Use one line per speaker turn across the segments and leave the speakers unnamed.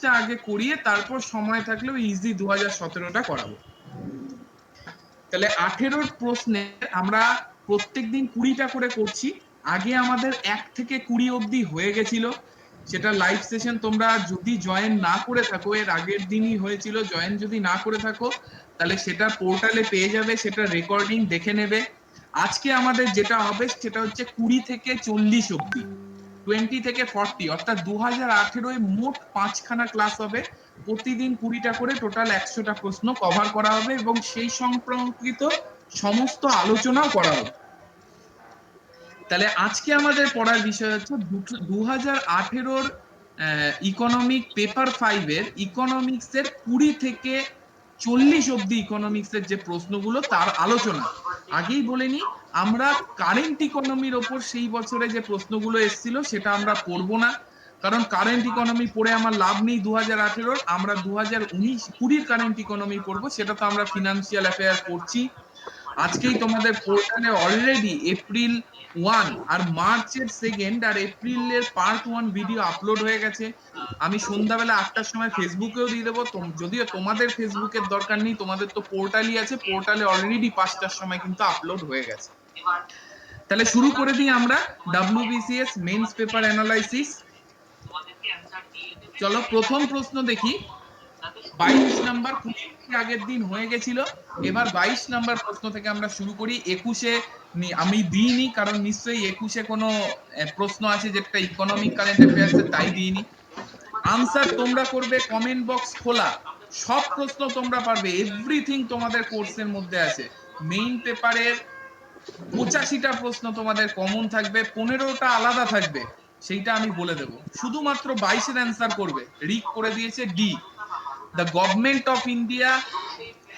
টা আগে করিয়ে তারপর সময় থাকলে ওই ইজি 2017টা করাবো। তাহলে 18 প্রশ্নে আমরা প্রত্যেকদিন 20টা করে করছি। আগে আমাদের 1 থেকে 20 অবধি হয়ে গেছিল, সেটা লাইভ সেশন। তোমরা যদি জয়েন না করে থাকো, এর আগের দিনই হয়েছিল, জয়েন যদি না করে থাকো তাহলে সেটা পোর্টালে পেয়ে যাবে, সেটা রেকর্ডিং দেখে নেবে। আজকে আমাদের যেটা হবে সেটা হচ্ছে 20 থেকে 40 অবধি, 20 থেকে 40, অর্থাৎ 2018 মোট 5খানা ক্লাস হবে। প্রতিদিন 20টা করে টোটাল 100টা প্রশ্ন কভার করা হবে এবং সেই সম্পর্কিত সমস্ত আলোচনাও করা হবে। তাহলে আজকে আমাদের পড়ার বিষয় হচ্ছে 2018 ইকোনমিক পেপার 5 এর ইকোনমিক্স এর 20 থেকে 40 অবধি ইকোনমিক্স এর যে প্রশ্নগুলো তার আলোচনা। আগেই বলে নি, আমরা কারেন্ট ইকোনমির ওপর সেই বছরে যে প্রশ্নগুলো এসেছিল সেটা আমরা পড়বো না, কারণ কারেন্ট ইকোনমি পড়ে আমার লাভ নেই 2018। আমরা 2019-20 কারেন্ট ইকোনমি পড়বো, সেটা তো আমরা ফিনান্সিয়াল অ্যাফেয়ার পড়ছি। আজকেই তোমাদের পোর্টালে অলরেডি এপ্রিল 1 আর মার্চের 2 আর এপ্রিলের পার্ট 1 ভিডিও আপলোড হয়ে গেছে। আমি সন্ধ্যাবেলা 8টার সময় ফেসবুকেও দিয়ে দেবো। যদিও তোমাদের ফেসবুকের দরকার নেই, তোমাদের তো পোর্টালই আছে, পোর্টালে অলরেডি 5টার সময় কিন্তু আপলোড হয়ে গেছে। তাহলে শুরু করে দিই আমরা WBCS মেইনস পেপার অ্যানালাইসিস। চলো প্রথম প্রশ্ন দেখি। 22 নাম্বার 20 আগের দিন হয়ে গেছিল, এবার 22 নাম্বার প্রশ্ন থেকে আমরা শুরু করি। 21-এ আমি দিইনি, কারণ নিশ্চয়ই 21-এ কোনো প্রশ্ন আছে যেটা ইকোনমিক কারেন্ট অ্যাফেয়ার্স এর, তাই দিইনি। আনসার তোমরা করবে, কমেন্ট বক্স খোলা, সব প্রশ্ন তোমরা পারবে, এভরিথিং তোমাদের কোর্সের মধ্যে আছে। মেইন পেপারের 85টা প্রশ্ন তোমাদের কমন থাকবে, 15টা আলাদা থাকবে, সেইটা আমি বলে দেবো। শুধুমাত্র 22-এর অ্যান্সার করবে। রিক করে দিয়েছে D. The government of India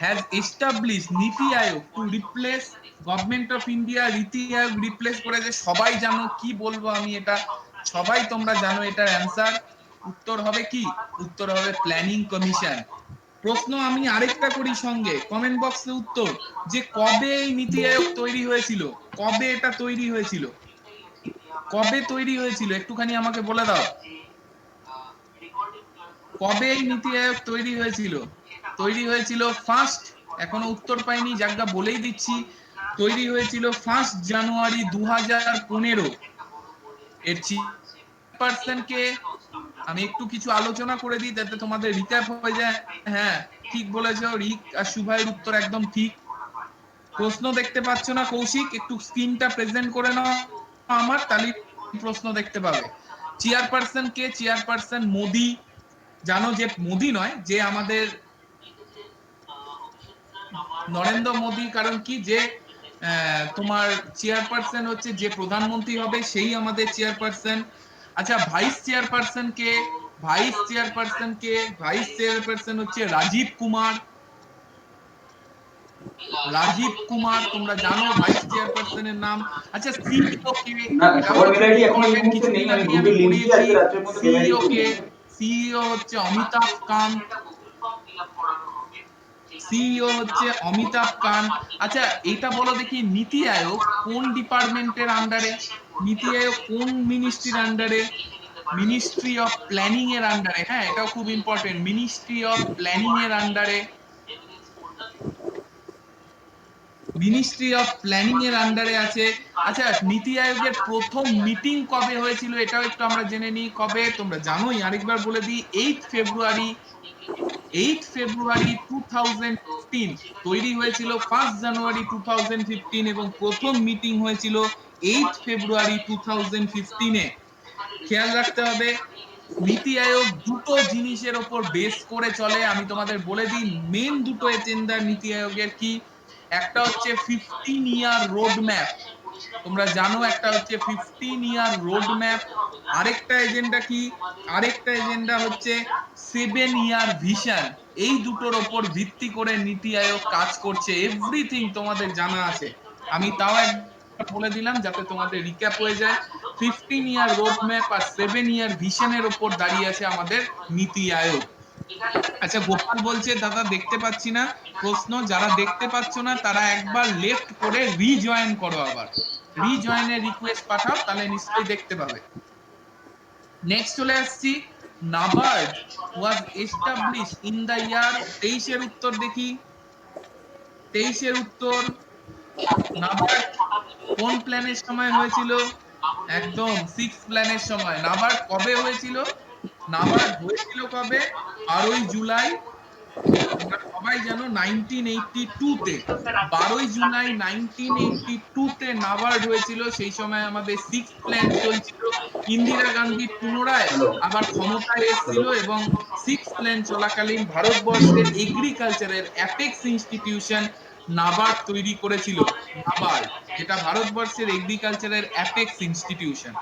has established নীতি আয়োগ to replace government of India. নীতি আয়োগ রিপ্লেস করেছে, সবাই জানো, কি বলবো আমি, এটা সবাই তোমরা জানো। এটার অ্যান্সার উত্তর হবে কি? উত্তর হবে প্ল্যানিং কমিশন। প্রশ্ন আমি আরেকটা করি সঙ্গে, কমেন্ট বক্সে উত্তর, যে কবে এই নীতি আয়োগ তৈরি হয়েছিল, কবে এটা তৈরি হয়েছিল, কবে তৈরি হয়েছিল একটুখানি আমাকে বলে দাও। কবে এই নীতি আয়োগ তৈরি হয়েছিল? তৈরি হয়েছিল ফার্স্ট, এখনো উত্তর পাইনি, যাজ্ঞা বলেই দিচ্ছি, তৈরি হয়েছিল 1 জানুয়ারি 2015। এর চেয়ারপারসনকে আমি একটু কিছু আলোচনা করে দিই যাতে তোমাদের রিক্যাপ হয়ে যায়। হ্যাঁ ঠিক বলেছো, রিক আর শুভাইয়ের উত্তর একদম ঠিক। প্রশ্ন দেখতে পাচ্ছ না কৌশিক? একটু স্ক্রিনটা প্রেজেন্ট করে নাও আমার, তাহলে প্রশ্ন দেখতে পাবে। চেয়ারপারসন কে? চেয়ারপারসন মোদি। জানো যে মোদি নয়, যে আমাদের নরেন্দ্র মোদি। কারণ কি, যে তোমার চেয়ারপারসন হচ্ছে যে প্রধানমন্ত্রী হবে সেই আমাদের চেয়ারপারসন। আচ্ছা ভাইস চেয়ারপারসন কে? ভাইস চেয়ারপারসন কে? ভাইস চেয়ারপারসন হচ্ছে রাজীব কুমার। রাজীব কুমার, তোমরা জানো ভাইস চেয়ারপারসনের নাম। আচ্ছা সিইও কে? এটাও তো খুব ইম্পর্টেন্ট, কিছুদিন আগে আমি পড়িয়েছি সিইও কে। সিইও হচ্ছে অমিতাভ কান্ত। সিইও হচ্ছে অমিতাভ কান্ত। আচ্ছা এটা বলো দেখি, নীতি আয়োগ কোন ডিপার্টমেন্টের আন্ডারে? নীতি আয়োগ কোন মিনিস্ট্রির আন্ডারে? মিনিস্ট্রি অফ প্ল্যানিং এর আন্ডারে। হ্যাঁ এটাও খুব ইম্পর্টেন্ট, মিনিস্ট্রি অফ প্ল্যানিং এর আন্ডারে। মিনিস্ট্রি অফ প্ল্যানিং এর আন্ডারে আছে। আচ্ছা নীতি আয়োগের প্রথম মিটিং কবে হয়েছিল এটাও একটু আমরা জেনে নিই। কবে? তোমরা জানোই, আরেকবার বলে দিই, 8 ফেব্রুয়ারি। 8 ফেব্রুয়ারি 2015। তৈরি হয়েছিল 1 জানুয়ারি 2015 এবং প্রথম মিটিং হয়েছিল 8 ফেব্রুয়ারি 2015-এ। খেয়াল রাখতে হবে নীতি আয়োগ দুটো জিনিসের উপর বেস করে চলে। আমি তোমাদের বলে দিই মেন দুটো এজেন্ডা নীতি আয়োগের কি। একটা হচ্ছে 15 ইয়ার রোড ম্যাপ, তোমরা জানো একটা হচ্ছে 15 ইয়ার রোড ম্যাপ। আরেকটা এজেন্ডা কি? আরেকটা এজেন্ডা হচ্ছে 7 ইয়ার ভিশন। এই দুটোর উপর ভিত্তি করে নীতি আয়োগ কাজ করছে, এভরিথিং তোমাদের জানা আছে। আমি তাও একবার বলে দিলাম যাতে তোমাদের রিক্যাপ হয়ে যায়। 15 ইয়ার রোড ম্যাপ আর 7 ইয়ার ভিশনের উপর দাঁড়িয়ে আছে আমাদের নীতি আয়োগ। আচ্ছা গোপাল বলছে দাদা দেখতে পাচ্ছি না প্রশ্ন। যারা দেখতে পাচ্ছ না তারা একবার লেফট করে রিজয়েন করো, আবার রিজয়েনের রিকোয়েস্ট পাঠাও, তাহলে নিশ্চয়ই দেখতে পাবে। নেক্সট চলে আসছি নাবার্ড ওয়াজ এস্টাবলিশ ইন দ্য ইয়ার, 23 এর উত্তর দেখি, 23 এর উত্তর নাবার্ড কোন প্ল্যানের সময় হয়েছিল? একদম 6 প্ল্যানের সময়। নাবার্ড কবে হয়েছিল? নাবার্ড হয়েছিল কবে? 12ই জুলাই, তোমরা সবাই জানো 1982 তে, 12ই জুলাই 1982 তে নাবার্ড হয়েছিল। সেই সময় আমাদের 6 প্ল্যান চলছিল। ইন্দিরা গান্ধী পুনরায় আবার ক্ষমতায় এসেছিল এবং 6 প্ল্যান চলাকালীন ভারতবর্ষের এগ্রিকালচারের অ্যাপেক্স ইনস্টিটিউশন নাবার্ড তৈরি করেছিল। নাবার্ড, যেটা ভারতবর্ষের এগ্রিকালচারের অ্যাপেক্স ইনস্টিটিউশন।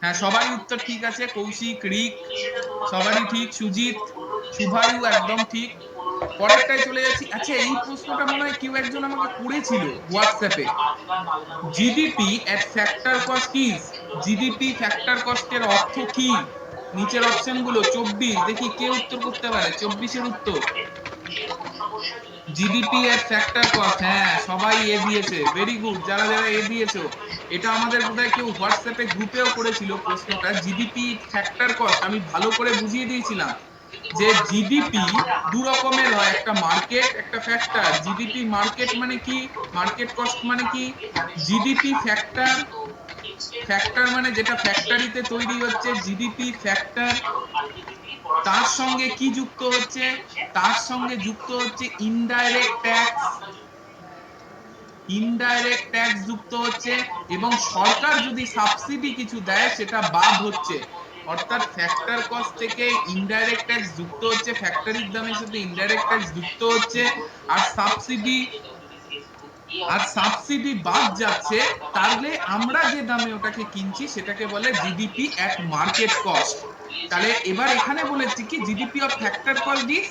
হ্যাঁ, সবারই উত্তর ঠিক আছে। কৌশিক, রিক সবারই ঠিক, সুজিত, শুভায়ু একদম ঠিক। পরেরটায় চলে যাচ্ছি। আচ্ছা, এই প্রশ্নটা মনে হয় কেউ একজন আমাকে করেছিল হোয়াটসঅ্যাপে। GDP at factor cost is, GDP factor কস্টের অর্থ কি? নিচের অপশন গুলো 24, দেখি কে উত্তর করতে পারে 24 এর উত্তর। জিডিপি এট ফ্যাক্টর কস্ট, হ্যাঁ সবাই এ দিয়েছে, ভেরি গুড। যারা যারা এ দিয়েছো, এটা আমাদের বোধহয় কেউ হোয়াটসঅ্যাপে গ্রুপেও করেছিল প্রশ্নটা। জিডিপি ফ্যাক্টর কস্ট আমি ভালো করে বুঝিয়ে দিয়েছিলাম যে জিডিপি দু রকমের হয়, একটা মার্কেট, একটা ফ্যাক্টর। জিডিপি মার্কেট মানে কি, মার্কেট কস্ট মানে কি, জিডিপি ফ্যাক্টর, ফ্যাক্টর মানে যেটা ফ্যাক্টরিতে তৈরি হচ্ছে, জিডিপি ফ্যাক্টর। তার সঙ্গে কি যুক্ত হচ্ছে? তার সঙ্গে যুক্ত হচ্ছে ইনডাইরেক্ট ট্যাক্স, ইনডাইরেক্ট ট্যাক্স যুক্ত হচ্ছে, এবং সরকার যদি সাবসিডি কিছু দেয় সেটা বাদ হচ্ছে। অর্থাৎ ফ্যাক্টর কস্ট থেকে ইনডাইরেক্ট ট্যাক্স যুক্ত হচ্ছে, ফ্যাক্টরির দামের সাথে ইনডাইরেক্ট ট্যাক্স যুক্ত হচ্ছে, আর সাবসিডি, আর সাবসিডি বাদ যাচ্ছে, তাহলে আমরা যে দামে ওটাকে কিনছি সেটাকে বলে জিডিপি এট মার্কেট কস্ট। তাহলে এবার এখানে বলেছি কি, GDP of factor cost is,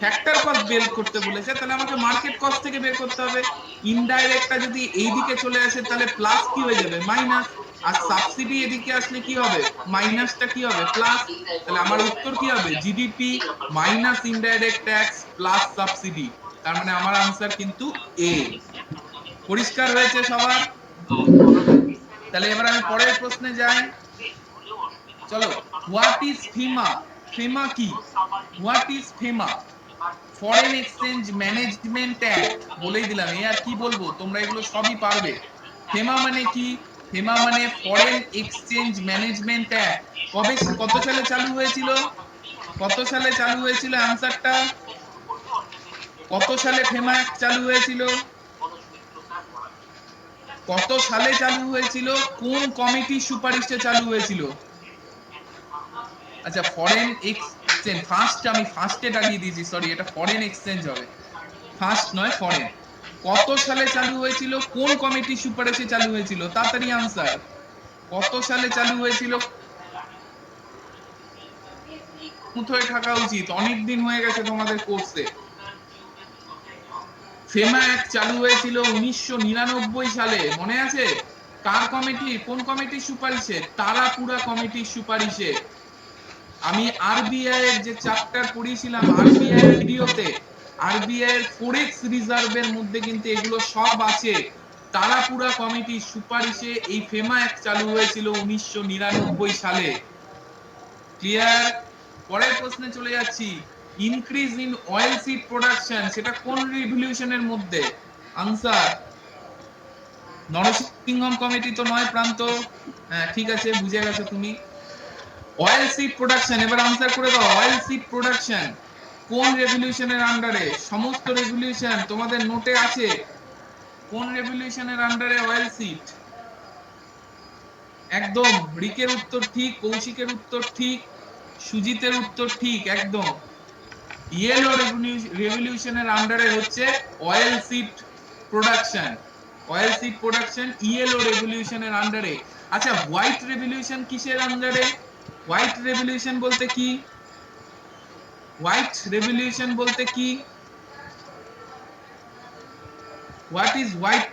factor cost বের করতে বলেছে, তাহলে আমাকে মার্কেট কস্ট থেকে বের করতে হবে। ইনডাইরেক্টটা যদি এই দিকে চলে আসে তাহলে প্লাস কি হয়ে যাবে? মাইনাস। আর সাবসিডি এদিকে আসলে কি হবে? মাইনাসটা কি হবে? প্লাস। তাহলে আমার উত্তর কি হবে? GDP minus indirect tax plus subsidy. তার মানে আমার আনসার কিন্তু এ। পরিষ্কার হয়েছে সবার? তাহলে এবার আমি পরের প্রশ্নে যাই। চলো, হোয়াট ইজ ফিমা? ফিমা কি? What is FEMA? Foreign exchange management act. বলেই দিলাম, এ আর কি বলবো, তোমরা এগুলো সবই পারবে। ফেমা মানে কি? ফেমা মানে ফরেন এক্সচেঞ্জ ম্যানেজমেন্ট অ্যাক্ট। কবে, কত সালে চালু হয়েছিল? কত সালে চালু হয়েছিল? আনসারটা কত সালে ফেমা অ্যাক্ট চালু হয়েছিল? কত সালে চালু হয়েছিল? কোন কমিটির সুপারিশে চালু হয়েছিল? আচ্ছা, ফরেন এক্সচেঞ্জ ফার্স্ট, আমি ফার্স্টে দাগিয়ে দিয়েছি, সরি, এটা ফরেন এক্সচেঞ্জ হবে, ফার্স্ট নয় ফরেন। কত সালে চালু হয়েছিল? কোন কমিটির সুপারিশে চালু হয়েছিল? তাড়াতাড়ি আনসার। কত সালে চালু হয়েছিল? মুঠোয় থাকা উচিত, অনেক দিন হয়ে গেছে তোমাদের কোর্সে। ফেমা অ্যাক্ট চালু হয়েছিল 1999 সালে, মনে আছে? কার কমিটি, কোন কমিটির সুপারিশে? তারাপুরা কমিটির সুপারিশে। আমি আরবিআই এর যে চ্যাপ্টার পড়িয়েছিলাম আরবিআই এর ভিডিওতে, আরবিআই এর ফরেক্স রিজার্ভের মধ্যে কিন্তু এগুলো সব আছে। তারাপুরা কমিটির সুপারিশে এই ফেমা অ্যাক্ট চালু হয়েছিল 1999 সালে। ক্লিয়ার? পরের প্রশ্নে চলে যাচ্ছি। Increase in oil seed production, সেটা কোন রিভলিউশনের মধ্যে? আনসার নরসিংহম কমিটি তো নয়, প্রান্ত, হ্যাঁ ঠিক আছে, বুঝে গেছো তুমি। অয়েল সিড প্রোডাকশন, এবার আনসার করে দাও। অয়েল সিড প্রোডাকশন কোন রেভলিউশনের আন্ডারে? সমস্ত রেভলিউশন তোমাদের নোটে আছে। কোন রেভলিউশনের আন্ডারে অয়েল সিড? একদম, রিকের উত্তর ঠিক, কৌশিকের উত্তর ঠিক, সুজিতের উত্তর ঠিক একদম। ইয়েলো রেভলিউশনের আন্ডারে হচ্ছে oil seed production, oil seed production yellow রেভলিউশনের আন্ডারে। আচ্ছা, হোয়াইট রেভলিউশন কিসের আন্ডারে? হোয়াইট রেভলিউশন বলতে কি? হোয়াইট রেভলিউশন বলতে কি? What is white?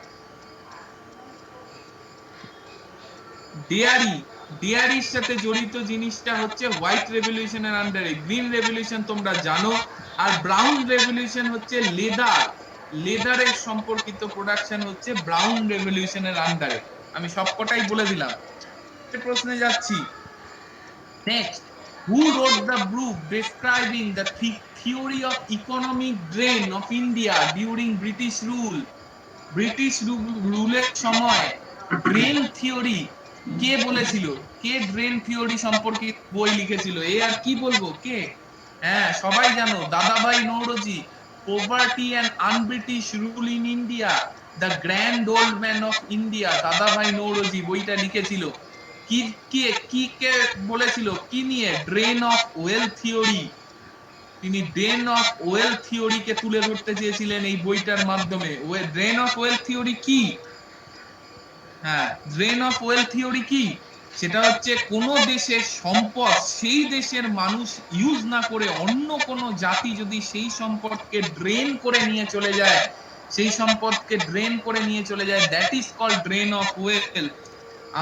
ডেয়ারি, ডেয়ারির সাথে জড়িত জিনিসটা হচ্ছে হোয়াইট রেভলিউশনের আন্ডারে। গ্রিন রেভলিউশন তোমরা জানো, আর ব্রাউন রেভলিউশন হচ্ছে লেদার, লেদারের সম্পর্কিত প্রোডাকশন হচ্ছে ব্রাউন রেভলিউশনের আন্ডারে। আমি সবকটাই বলে দিলাম। প্রশ্নে যাচ্ছি। Next, Who wrote the book describing the theory of economic drain of India during British rule? British রুলের সময় ড্রেন থিওরি কে বলেছিল? কে ড্রেন থিওরি সম্পর্কে বই লিখেছিল? এ আর কি বলবো, কে? হ্যাঁ, সবাই জানো, দাদাভাই Naoroji. Poverty and un-British rule in India, the grand old man of India, দাদাভাই নওরোজি বইটা লিখেছিল। কি কে কি কে বলেছিল কি নিয়ে? Drain of well theory. তিনি ড্রেন অফ ওয়েল থিওরিকে তুলে ধরতে চেয়েছিলেন এই বইটার মাধ্যমে। ড্রেন অফ ওয়েল থিওরি কি? হ্যাঁ, ড্রেন অফ ওয়েল থিওরি কি? সেটা হচ্ছে কোন দেশের সম্পদ সেই দেশের মানুষ ইউজ না করে অন্য কোন জাতি যদি সেই সম্পদকে ড্রেন করে নিয়ে চলে যায়, সেই সম্পদকে ড্রেন করে নিয়ে চলে যায়, that is called drain of wealth.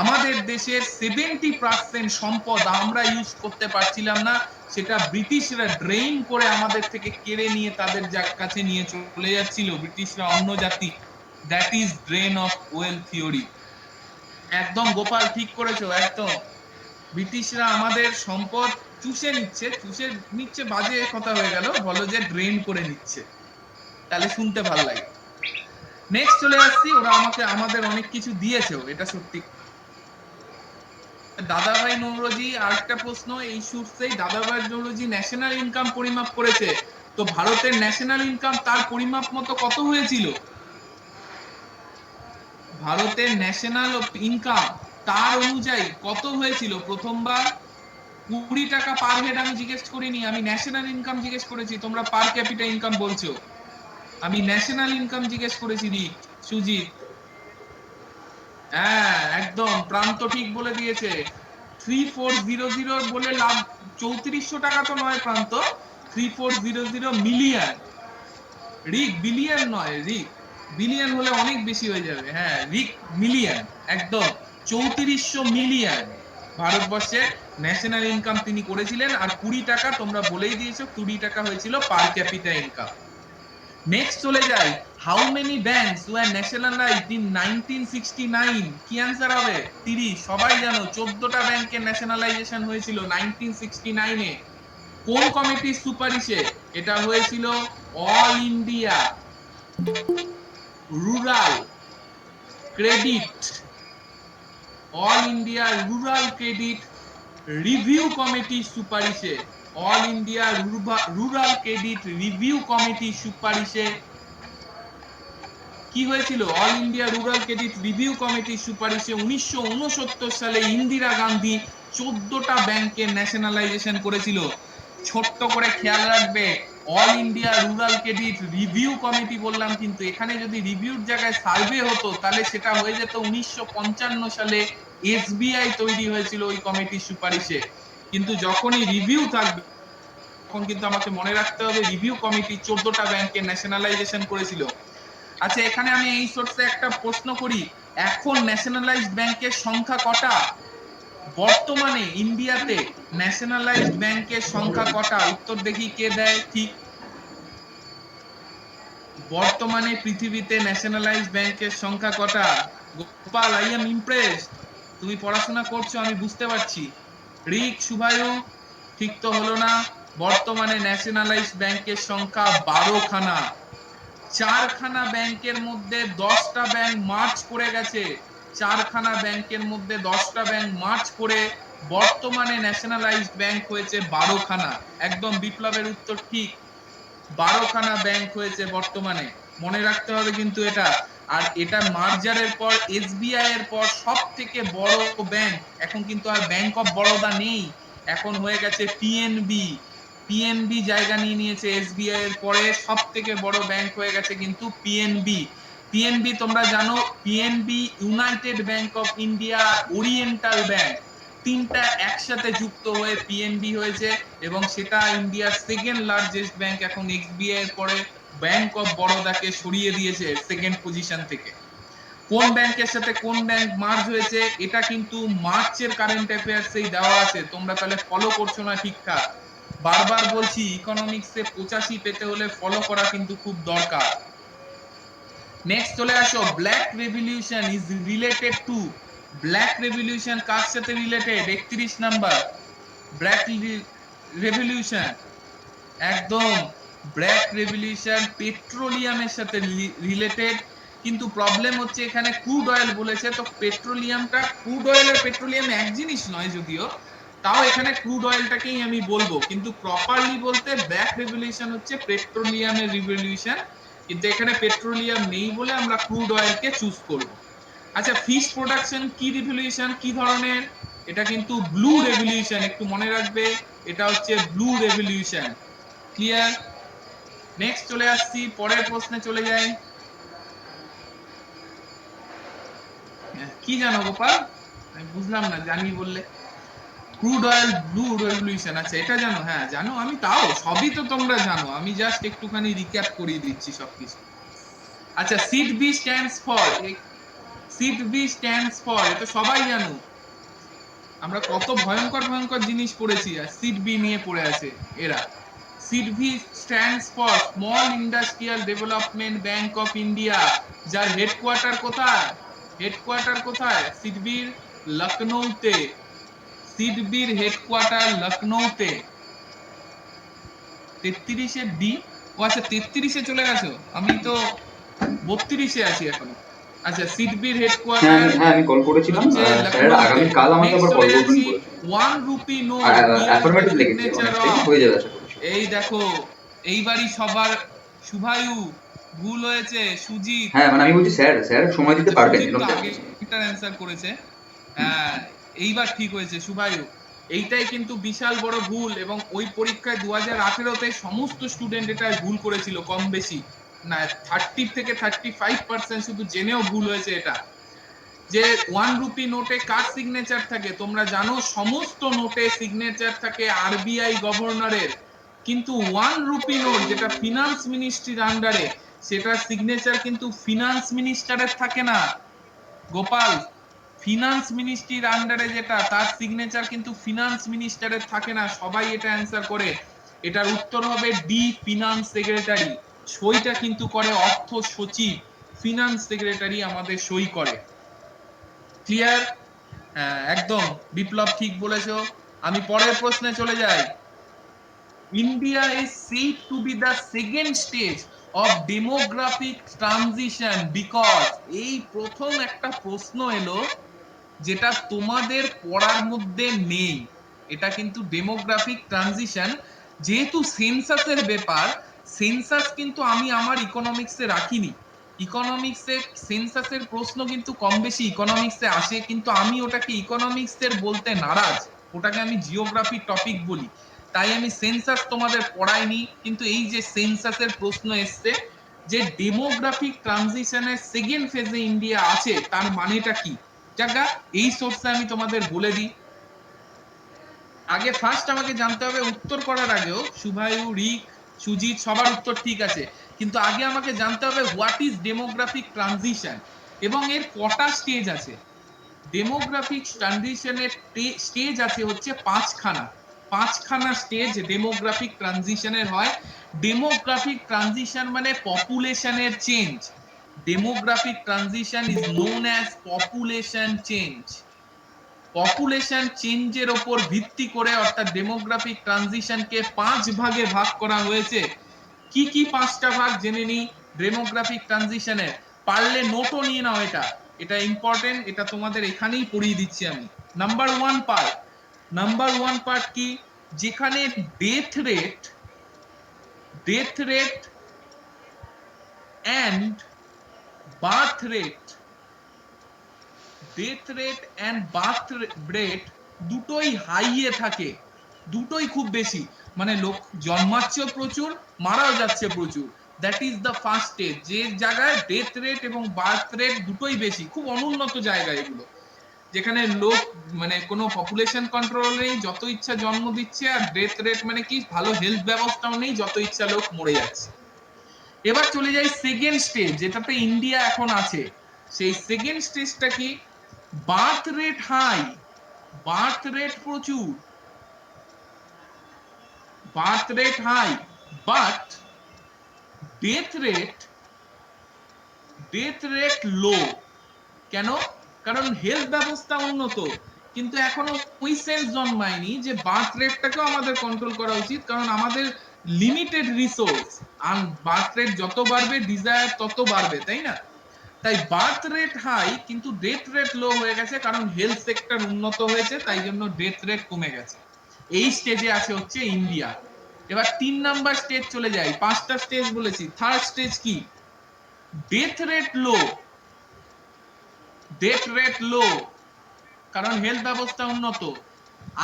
আমাদের দেশের 70% সম্পদ আমরা ইউজ করতে পারছিলাম না, সেটা ব্রিটিশরা ড্রেইন করে আমাদের থেকে কেড়ে নিয়ে তাদের কাছে নিয়ে চলে যাচ্ছিল ব্রিটিশরা, অন্য জাতি। That is drain of well theory. একদম গোপাল, ঠিক করেছো, একদম। ব্রিটিশরা আমাদের সম্পদ চুষে নিচ্ছে, চুষে নিচ্ছে বাজে কথা হয়ে গেল, বলো যে ড্রেন করে নিচ্ছে, তাহলে শুনতে ভালো লাগে। নেক্সট চলে আসছি, ওরা আমাদের অনেক কিছু দিয়েছেও, এটা সত্যি। দাদাভাই নওরোজি, আরেকটা প্রশ্ন এই সূত্রেই, দাদাভাই নওরোজি ন্যাশনাল ইনকাম পরিমাপ করেছে, তো ভারতের ন্যাশনাল ইনকাম তার পরিমাপ মতো কত হয়েছিল? ভারতের ন্যাশনাল ইনকাম তার অনুযায়ী কত হয়েছিল প্রথমবার? 20 টাকা পার হেড আমি জিজ্ঞেস করিনি, আমি ন্যাশনাল ইনকাম জিজ্ঞেস করেছি, তোমরা পার ক্যাপিটা ইনকাম বলছো। আমি ন্যাশনাল ইনকাম জিজ্ঞেস করেছি সুজিত। হ্যাঁ, একদম প্রান্ত ঠিক বলে দিয়েছে। 3400 বলে লাভ, 3400 টাকা তো নয় প্রান্ত, 3400 মিলিয়ন। রিক, বিলিয়ন নয় রিক, বিলিয়ন হলে অনেক বেশি হয়ে যাবে। হ্যাঁ রিক, মিলিয়ন, একদম 3400 মিলিয়ন ভারতবর্ষের ন্যাশনাল ইনকাম তিনি করেছিলেন। আর 20 টাকা তোমরা বলেই দিয়েছো, 20 টাকা হয়েছিল পার ক্যাপিটা ইনকাম। নেক্সট চলে যাই, how many banks were nationalised in 1969? কি অ্যান্সার হবে? 30। সবাই জানো 14টা ব্যাংকের ন্যাশনালাইজেশন হয়েছিল 1969 এ। কোন কমিটির সুপারিশে? এটা হয়েছিল all India rural credit, all India rural credit review কমিটির সুপারিশে, all India rural credit review কমিটির সুপারিশে কি হয়েছিল? All India rural credit review কমিটির সুপারিশে 1969 সালে ইন্দিরা গান্ধী 14টা ব্যাংকের ন্যাশনালাইজেশন করেছিল। ছোট্ট করে খেয়াল রাখবে, all India rural credit review committee বললাম, কিন্তু এখানে যদি রিভিউর জায়গায় সার্ভে হতো তাহলে সেটা হয়ে যেত 1955 সালে এসবিআই তৈরি হয়েছিল ওই কমিটির সুপারিশে। কিন্তু যখনই রিভিউ থাকবে তখন কিন্তু আমাকে মনে রাখতে হবে রিভিউ কমিটি 14টা ব্যাংকের ন্যাশনালাইজেশন করেছিল। আচ্ছা, এখানে আমি এই সোর্সে একটা প্রশ্ন করি, এখন ন্যাশনালাইজড ব্যাংকের সংখ্যা কটা? বর্তমানে ইন্ডিয়াতে ন্যাশনালাইজড ব্যাংকের সংখ্যা কটা? উত্তর দেখি কে দেয় ঠিক। বর্তমানে পৃথিবীতে ন্যাশনালাইজড ব্যাংকের সংখ্যা কটা? গোপাল, আই এম ইমপ্রেসড, তুমি পড়াশোনা করছো আমি বুঝতে পারছি। রিক, শুভায়ু, ঠিক তো হলো না। বর্তমানে ন্যাশনালাইজড ব্যাংকের সংখ্যা 12খানা। 4খানা ব্যাংকের মধ্যে 10টা ব্যাংক মার্চ করে গেছে, 4খানা ব্যাংকের মধ্যে 10টা ব্যাংক মার্চ করে বর্তমানে ন্যাশনালাইজড ব্যাংক হয়েছে 12খানা। একদম বিপ্লবের উত্তর ঠিক, 12খানা ব্যাংক হয়েছে বর্তমানে, মনে রাখতে হবে কিন্তু এটা। আর এটা মার্জারের পর এসবিআই এর পর সব থেকে বড় ব্যাংক। এখন কিন্তু আর ব্যাংক অফ বরোদা নেই, এখন হয়ে গেছে পিএনবি। পিএনবি জায়গা নিয়ে নিয়েছে এসবিআই এর পরে, সব থেকে বড় ব্যাংক হয়ে গেছে কিন্তু পিএনবি। পিএনবি তোমরা জানো, PNB United bank of India, oriental bank, তিনটা একসাথে যুক্ত হয়ে পিএনবি হয়েছে, এবং সেটা ইন্ডিয়ার সেকেন্ড লার্জেস্ট ব্যাংক। এখন এসবিআই এর পরে ব্যাংক অফ বরোদাকে সরিয়ে দিয়েছে সেকেন্ড পজিশন থেকে। কোন ব্যাংকের সাথে কোন ব্যাংক মার্জ হয়েছে এটা কিন্তু মার্চের কারেন্ট অ্যাফেয়ার্সেই দেওয়া আছে, তোমরা তাহলে ফলো করছো না ঠিকঠাক। বারবার বলছি, ইকোনমিক্সে 85 পেতে হলে ফলো করা কিন্তু খুব দরকার। নেক্সট চলে আসো, black revolution is related to, black revolution কার সাথে রিলেটেড? 31 নাম্বার, ব্ল্যাক রেভলিউশন, একদম ব্ল্যাক রেভলিউশন পেট্রোলিয়ামের সাথে রিলেটেড, কিন্তু প্রবলেম হচ্ছে এখানে ক্রুড অয়েল বলেছে, তো পেট্রোলিয়ামটা, ক্রুড অয়েল আর পেট্রোলিয়াম এক জিনিস নয় যদিও, তাও এখানে ক্রুড অয়েলটাকেই আমি বলবো, কিন্তু প্রপারলি বলতে ব্ল্যাক রেভলিউশন হচ্ছে পেট্রোলিয়ামের রিভলিউশন, কিন্তু এখানে পেট্রোলিয়াম নেই বলে আমরা ক্রুড অয়েলকে চুজ করব। আচ্ছা, ফিশ প্রোডাকশন কি রিভলিউশন, কি ধরনের? এটা কিন্তু ব্লু রেভলিউশন, একটু মনে রাখবে, এটা হচ্ছে ব্লু রেভলিউশন। ক্লিয়ার? নেক্সট চলে আসছি, পরের প্রশ্নে চলে যাই। কি জানো গোপাল? আমি বুঝলাম না, জানি বললে। ক্রুড অয়েল ব্লু রেভলিউশন, আচ্ছা এটা জানো? হ্যাঁ জানো, আমি তাও সবই তো তোমরা জানো, আমি জাস্ট একটুখানি রিক্যাপ করিয়ে দিচ্ছি সবকিছু। আচ্ছা, SIDBI stands for, SIDBI stands for, এটা সবাই জানো, আমরা কত ভয়ঙ্কর ভয়ঙ্কর জিনিস পড়েছি আর সিড বি নিয়ে পড়ে আছে এরা। SIDBI stands for small industrial development bank of India, যার হেডকোয়ার্টার কোথায়? হেডকোয়ার্টার কোথায় সিডবির? লখনৌতে। সিডবির হেডকোয়ার্টার লখনৌতে। 33-এ বি, ও আচ্ছা 33-এ চলে গেছো, আমি তো 32-এ আছি এখনো। আচ্ছা, সিডবির হেডকোয়ার্টার
আমি কল করেছিলাম
হচ্ছে
স্যার,
লখনৌতে।
আগামীকাল আমাকে
নেক্সট
আবার কল
চলে
করবেন
যাচ্ছি,
বলেছেন।
1 rupee note bears the
affirmative লিখেছি
সিগনেচার
অনেকটাই,
অফ,
হয়ে যাবে আশা করছি।
এই দেখো, এইবারই সবার, শুভায়ু ভুল হয়েছে, সুজিত।
হ্যাঁ মানে আমি বলছি স্যার, স্যার সময় দিতে
আচ্ছা,
পারবেন
সুজিত তো
এরকম
আগে
চাইছি।
এটার অ্যান্সার করেছে। হ্যাঁ, এইবার ঠিক হয়েছে শুভায়ু। এইটাই কিন্তু বিশাল বড় ভুল, এবং ওই পরীক্ষায় 2018-তে সমস্ত স্টুডেন্ট এটা ভুল করেছিল কম বেশি, না 30 থেকে 35% শুধু জেনেও ভুল হয়েছে এটা। যে 1 রুপি নোটে কার সিগনেচার থাকে তোমরা জানো? সমস্ত নোটে সিগনেচার থাকে আরবিআই গভর্নরের, কিন্তু 1 রুপি নোট যেটা ফিনান্স মিনিস্ট্রির আন্ডারে, সেটার সিগনেচার কিন্তু ফিনান্স মিনিস্টারের থাকে না গোপাল। ফিনান্স মিনিস্ট্রির আন্ডারে যেটা, তার সিগনেচার কিন্তু ফিনান্স মিনিস্টারের থাকে না। সবাই এটা অ্যান্সার করে, এটার উত্তর হবে ডি, ফিনান্স সেক্রেটারি। সইটা কিন্তু করে অর্থ সচিব, ফিনান্স সেক্রেটারি আমাদের সই করে। ক্লিয়ার? হ্যাঁ একদম, বিপ্লব ঠিক বলেছো। আমি পরের প্রশ্নে চলে যাই। India is said to be the second stage of demographic transition because, এই প্রথম একটা প্রশ্ন এলো যেটা তোমাদের পড়ার মধ্যে নেই। এটা কিন্তু ডেমোগ্রাফিক ট্রানজিশন, যেহেতু সেন্সাসের ব্যাপার, সেন্সাস কিন্তু আমি আমার ইকোনমিক্সে রাখিনি। ইকোনমিক্সে সেন্সাসের প্রশ্ন কিন্তু কম বেশি ইকোনমিক্সে আসে, কিন্তু আমি ওটাকে ইকোনমিক্সের বলতে নারাজ, ওটাকে আমি জিওগ্রাফি টপিক বলি। তাই আমি সেন্সাস তোমাদের পড়াইনি, কিন্তু এই যে সেন্সাসের প্রশ্ন এসছে যে ডেমোগ্রাফিক ট্রানজিশনের সেকেন্ড ফেজে ইন্ডিয়া আছে, তার মানেটা কি? জায়গা, এই সোর্সে আমি তোমাদের বলে দিই। আগে ফার্স্ট আমাকে জানতে হবে, উত্তর করার আগেও শুভায়ু, রিক, সুজিত সবার উত্তর ঠিক আছে, কিন্তু আগে আমাকে জানতে হবে হোয়াট ইজ ডেমোগ্রাফিক ট্রানজিশন এবং এর কটা স্টেজ আছে। ডেমোগ্রাফিক ট্রানজিশনের স্টেজ আছে হচ্ছে পাঁচখানা। পাঁচখানা স্টেজ ডেমোগ্রাফিক ট্রানজিশনের হয়। ডেমোগ্রাফিক ট্রানজিশন মানে পপুলেশনের change. Demographic transition is known as population change. Population চেঞ্জের ওপর ভিত্তি করে, অর্থাৎ ডেমোগ্রাফিক ট্রানজিশনকে 5 ভাগে ভাগ করা হয়েছে। কি কি 5টা ভাগ জেনে নি ডেমোগ্রাফিক ট্রানজিশনের, পারলে নোটও নিয়ে নাও, এটা এটা ইম্পর্টেন্ট, এটা তোমাদের এখানেই পড়িয়ে দিচ্ছি আমি। নাম্বার ওয়ান পার্ট কি? যেখানে death rate and birth rate, death rate দুটোই হাইয়ে থাকে, দুটোই খুব বেশি, মানে লোক জন্মাচ্ছেও প্রচুর, মারাও যাচ্ছে প্রচুর। That is the first stage, যে জায়গায় ডেথ রেট এবং বার্থ রেট দুটোই বেশি, খুব অনুন্নত জায়গা এগুলো, যেখানে লোক মানে কোনো পপুলেশন কন্ট্রোল নেই, যত ইচ্ছা জন্ম দিচ্ছে, আর ডেথ রেট মানে কি, ভালো হেলথ ব্যবস্থাও নেই, যত ইচ্ছা লোক মরে যাচ্ছে। এবার চলে যাই সেকেন্ড স্টেজ, যেটাতে ইন্ডিয়া এখন আছে। সেই সেকেন্ড স্টেজটা কি? Birth rate high, birth rate প্রচুর, birth rate high, but death rate low. কেন? কারণ হেলথ ব্যবস্থা উন্নত, কিন্তু এখনো ওই সেন্স জন্মায়নি যে বার্থ রেটটাকেও আমাদের কন্ট্রোল করা উচিত, কারণ আমাদের লিমিটেড রিসোর্স, আর বার্থ রেট যত বাড়বে ডিজায়ার তত বাড়বে, তাই না? তাই বার্থ রেট হাই কিন্তু ডেথ রেট লো হয়ে গেছে, কারণ হেলথ সেক্টর উন্নত হয়েছে, তাই জন্য ডেথ রেট কমে গেছে। এই স্টেজে আছে হচ্ছে ইন্ডিয়া। এবার 3 নাম্বার স্টেজ চলে যাই, 5টা স্টেজ বলেছি, থার্ড স্টেজ কি? ডেথ রেট লো, ডেথ রেট লো, কারণ হেলথ ব্যবস্থা উন্নত।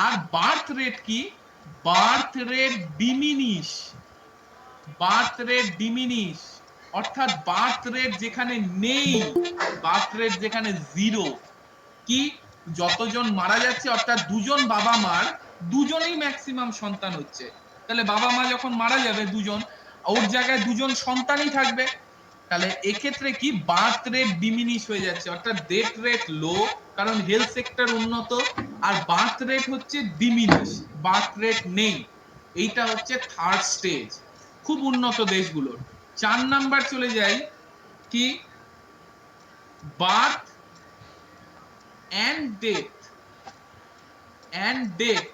আর বার্থ রেট কি? Birth rate diminish, birth rate diminish, অর্থাৎ বার্থ রেট যেখানে নেই, বার্থ রেট যেখানে জিরো, কি যতজন মারা যাচ্ছে, অর্থাৎ দুজন বাবা মার দুজনেই ম্যাক্সিমাম সন্তান হচ্ছে, তাহলে বাবা মা যখন মারা যাবে দুজন, ওর জায়গায় দুজন সন্তানই থাকবে, তাহলে এক্ষেত্রে কি বার্থ রেট ডিমিনিশ হয়ে যাচ্ছে, অর্থাৎ ডেথ রেট লো, কারণ হেলথ সেক্টর উন্নত, আর বার্থ রেট হচ্ছে ডিমিনিশ, বার্থ রেট নেই। এইটা হচ্ছে থার্ড স্টেজ খুব উন্নত দেশগুলোর। 4 নাম্বার চলে যাই, কি? Birth and death, and death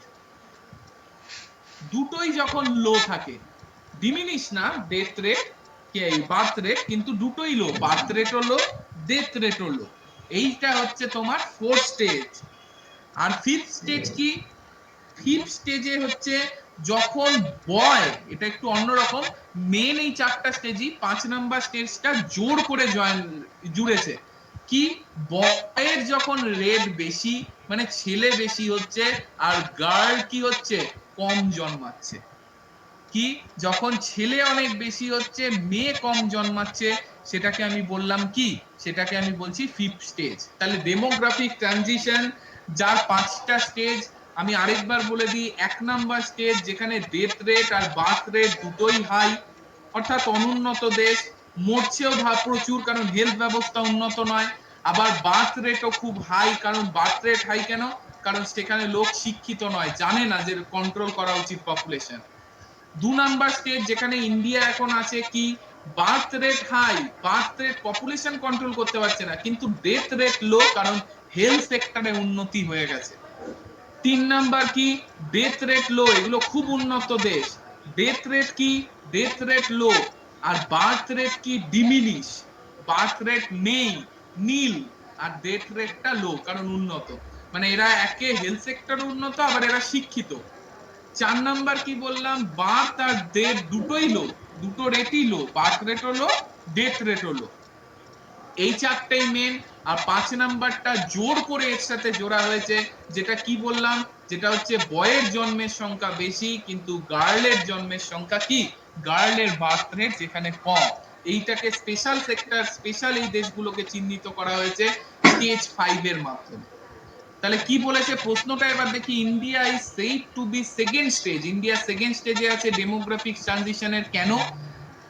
দুটোই যখন লো থাকে, ডিমিনিশ না ডেথ রেট, বার্থ রেট, কিন্তু দুটোই লো, বার্থ রেটও লো, ডেথ রেটও লো। এইটা হচ্ছে তোমার ফোর্থ স্টেজ। আর ফিফথ স্টেজ কি? ফিফথ স্টেজে হচ্ছে যখন বয়, এটা একটু অন্যরকম, মেন এই 4টা স্টেজই 5 নাম্বার স্টেজটা জোর করে জুড়েছে, কি? বয়ের যখন রেট বেশি, মানে ছেলে বেশি হচ্ছে, আর গার্ল কি হচ্ছে? কম জন্মাচ্ছে। কি? যখন ছেলে অনেক বেশি হচ্ছে, মেয়ে কম জন্মাচ্ছে, সেটাকে আমি বললাম কি? সেটাকে আমি বলছি ফিফথ স্টেজ। তাহলে ডেমোগ্রাফিক ট্রানজিশন যার 5টা স্টেজ, আমি আরেকবার বলে দিই। 1 নাম্বার স্টেজ যেখানে ডেথ রেট আর বার্থ রেট দুটোই হাই, অর্থাৎ অনুন্নত দেশ, মরছেও প্রচুর, কারণ হেলথ ব্যবস্থা উন্নত নয়। আবার বার্থ রেটও খুব হাই, কারণ বার্থ রেট হাই কেন? কারণ সেখানে লোক শিক্ষিত নয়, জানে না যে কন্ট্রোল করা উচিত পপুলেশন। 2 নাম্বার স্টেজ যেখানে ইন্ডিয়া এখন আছে, কি? Birth rate high, birth rate population control করতে পারছে না, কিন্তু ডেথ রেট লো, কারণ হেলথ সেক্টরে উন্নতি হয়ে গেছে। 3 নাম্বার কি? ডেথ রেট লো, এগুলো খুব উন্নত দেশ। ডেথ রেট কি? ডেথ রেট লো। আর বার্থ রেট কি? ডিমিনিশ, বার্থ রেট নেই, নীল, আর ডেথ রেটটা লো, কারণ উন্নত। মানে এরা একে হেলথ সেক্টর উন্নত, আবার এরা শিক্ষিত। 4 নাম্বার কি বললাম? বার্থ আর ডেথ দুটোই লো, দুটো রেটই লো, বার্থ রেটও লো, ডেথ রেটও লো। এই 4টাই মেন। আর 5 নাম্বারটা জোর করে এর সাথে জোড়া হয়েছে, যেটা কি বললাম? যেটা হচ্ছে বয়ের জন্মের সংখ্যা বেশি, কিন্তু গার্লের জন্মের সংখ্যা কি? গার্লের বার্থ রেট যেখানে কম। এইটাকে স্পেশাল সেক্টর, স্পেশাল এই দেশগুলোকে চিহ্নিত করা হয়েছে স্টেজ 5 এর মাধ্যমে। তাহলে কি বলেছে প্রশ্নটা এবার দেখি। India is said to be second stage, India second স্টেজে আছে ডেমোগ্রাফিক ট্রানজিশনের। কেন?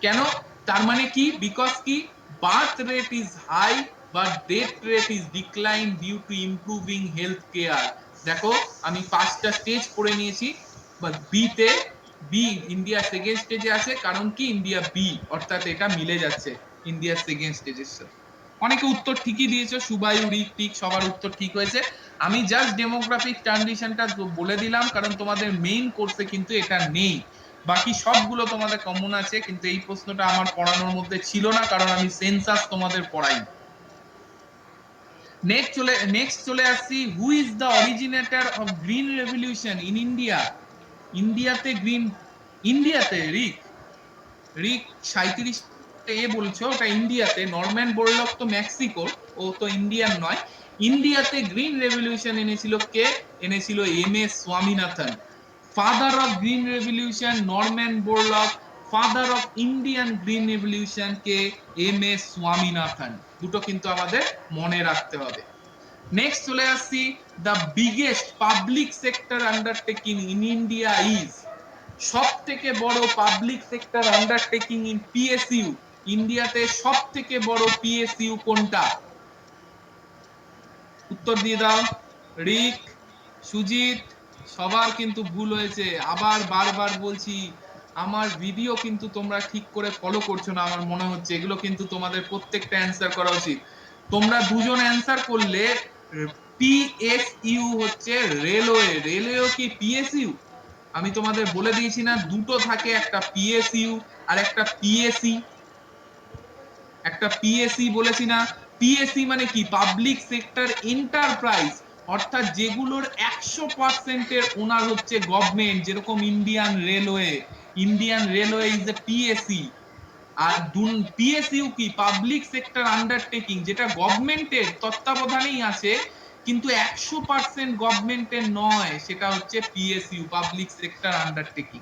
কেন? তার মানে কি? বিকজ কি? Birth rate is high but death rate is decline due to improving health care. দেখো আমি 5টা স্টেজ পড়ে নিয়েছি, বাট বি তে, বি ইন্ডিয়া সেকেন্ড স্টেজে আছে, কারণ কি? ইন্ডিয়া বি, অর্থাৎ এটা মিলে যাচ্ছে ইন্ডিয়া সেকেন্ড স্টেজের সাথে। অনেকে উত্তর ঠিকই দিয়েছো, সুবায়ু, রিক, টিক, সবার উত্তর ঠিক হয়েছে। আমি জাস্ট ডেমোগ্রাফিক ট্রানজিশনটা বলে দিলাম, কারণ তোমাদের মেইন কোর্সে কিন্তু এটা নেই। বাকি সবগুলো তোমাদের কমন আছে, কিন্তু এই প্রশ্নটা আমার পড়ানোর মধ্যে ছিল না, কারণ আমি সেন্সাস তোমাদের পড়াই। নেক্সট চলে আসছি, who is the originator of green revolution in India? ইন্ডিয়াতে গ্রিন, ইন্ডিয়াতে রিক, রিক 37 এ বলছো, ওটা ইন্ডিয়াতে। নরম্যান বোরলগ তো মেক্সিকোর, ও তো ইন্ডিয়ান নয়। ইন্ডিয়াতে গ্রিন রেভলিউশন এনেছিল কে? এনেছিল M S Swaminathan. Father of green revolution Norman Borlaug, father of Indian green revolution কে? M S Swaminathan. দুটো কিন্তু আমাদের মনে রাখতে হবে। নেক্সট চলে আসছি, the biggest public sector undertaking in India is? সব থেকে বড় public sector undertaking in PSU, ইন্ডিয়াতে সব থেকে বড় পিএসইউ কোনটা? উত্তর দিয়ে দাও। রিক, সুজিত, সবার কিন্তু ভুল হয়েছে। আবার বারবার বলছি, আমার ভিডিও কিন্তু তোমরা ঠিক করে ফলো করছো না আমার মনে হচ্ছে। এগুলো কিন্তু তোমাদের প্রত্যেকটা অ্যান্সার করা উচিত। তোমরা দুজন অ্যান্সার করলে পিএসইউ হচ্ছে রেলওয়ে। রেলওয়ে কি পিএসইউ? আমি তোমাদের বলে দিয়েছি না, দুটো থাকে, একটা পিএসইউ আর একটা পিএসই। একটা পিএসই বলেছি না? পিএসই মানে কি? পাবলিক সেক্টর এন্টারপ্রাইজ, অর্থাৎ যেগুলোর 100% ওনার হচ্ছে গভর্নমেন্ট, যেরকম Indian railway. Indian railway is a PSE. আর পিএসইউ কি? পাবলিক সেক্টর আন্ডারটেকিং, যেটা গভর্নমেন্টের তত্ত্বাবধানেই আছে কিন্তু 100% গভর্নমেন্টের নয়, সেটা হচ্ছে পিএসইউ, পাবলিক সেক্টর আন্ডারটেকিং।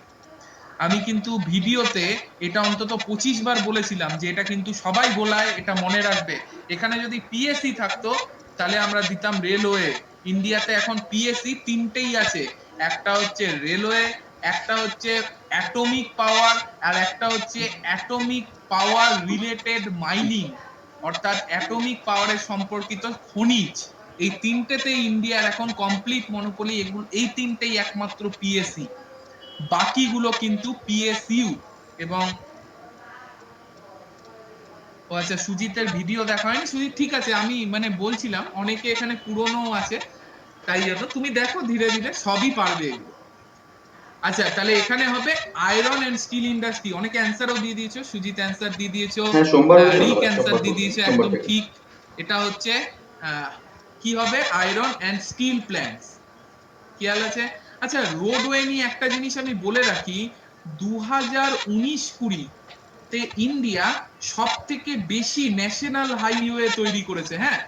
আমি কিন্তু ভিডিওতে এটা অন্তত 25 বার বলেছিলাম যে এটা কিন্তু সবাই গোলায়, এটা মনে রাখবে। এখানে যদি পিএসসি থাকতো তাহলে আমরা দিতাম রেলওয়ে। ইন্ডিয়াতে এখন পিএসসি তিনটেই আছে, একটা হচ্ছে রেলওয়ে, একটা হচ্ছে অ্যাটমিক পাওয়ার, আর একটা হচ্ছে অ্যাটমিক পাওয়ার রিলেটেড মাইনিং, অর্থাৎ অ্যাটমিক পাওয়ারের সম্পর্কিত খনিজ। এই তিনটেতেই ইন্ডিয়ার এখন কমপ্লিট মনোপলি, এগুলো এই তিনটেই একমাত্র পিএসসি, বাকিগুলো কিন্তু পিএসইউ। এবং ও আচ্ছা, সুজিতের ভিডিও দেখা হয়নি। সুজিত ঠিক আছে, আমি মানে বলছিলাম অনেকে এখানে পুরনো আছে, তাই জন্য তুমি দেখো ধীরে ধীরে সবই পারবে এগুলো। আচ্ছা, তাহলে এখানে হবে আয়রন এন্ড স্টিল ইন্ডাস্ট্রি। অনেকে অ্যান্সারও দিয়ে দিয়েছো, সুজিত অ্যান্সার দিয়ে দিয়েছো,
হ্যাঁ, সোমবার হলে
রিক
হবে,
অ্যান্সার
সোমবার
দিয়ে
থেকে,
দিয়েছো,
সোমবার
একদম
থেকে।
ঠিক। এটা হচ্ছে কি হবে? Iron and steel plants. খেয়াল আছে? আচ্ছা, রোডওয়ে নিয়ে একটা জিনিস আমি বলে রাখি, 2019-20 তে ইন্ডিয়া সব থেকে বেশি ন্যাশনাল হাইওয়ে তৈরি করেছে। হ্যাঁ,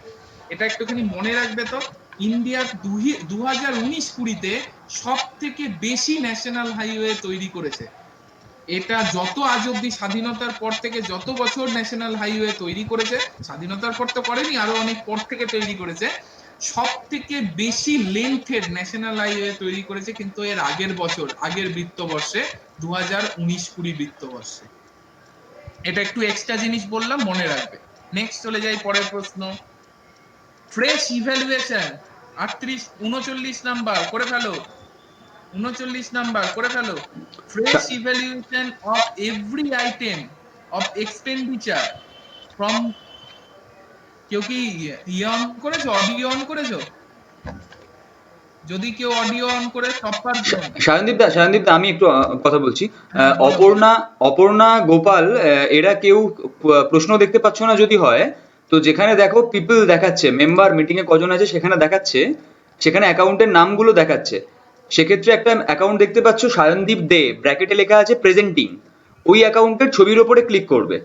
এটা একটুখানি মনে রাখবে তো। ইন্ডিয়া 2019-20 সব থেকে বেশি ন্যাশনাল হাইওয়ে তৈরি করেছে। এটা যত আজ অব্দি স্বাধীনতার পর থেকে যত বছর ন্যাশনাল হাইওয়ে তৈরি করেছে, স্বাধীনতার পর তো করেনি, আরো অনেক পর থেকে তৈরি করেছে, সব থেকে বেশি লেন্থের ন্যাশনাল হাইওয়ে তৈরি করেছে কিন্তু এর আগের বছর, আগের বৃত্তবর্ষে, 2019-20 বৃত্তবর্ষে। এটা একটু এক্সট্রা জিনিস বললাম, মনে রাখবে। নেক্সট চলে যাই পরের প্রশ্ন। ফ্রেশ ইভ্যালুয়েশন 39 নাম্বার করে ফেলো, 39 নাম্বার করে ফেলো। Fresh evaluation of every item of expenditure from, কেউ কি ইয়ে অন করেছো, অডিও অন করেছো? যদি কেউ অডিও অন করে সব পারবেন।
সায়নদীপ দা আমি একটু কথা বলছি।
হ্যাঁ, বলো বলো।
অপর্ণা গোপাল, এরা কেউ প্রশ্ন দেখতে পাচ্ছ না যদি হয় তো, যেখানে দেখো পিপল দেখাচ্ছে, মেম্বার মিটিং এ কজন আছে সেখানে দেখাচ্ছে, সেখানে অ্যাকাউন্টের নামগুলো দেখাচ্ছে। সেক্ষেত্রে একটা অ্যাকাউন্ট দেখতে পাচ্ছ সায়নদীপ দে, ব্র্যাকেটে লেখা আছে প্রেজেন্টিং, ওই অ্যাকাউন্টের ছবির ওপরে ক্লিক করবে।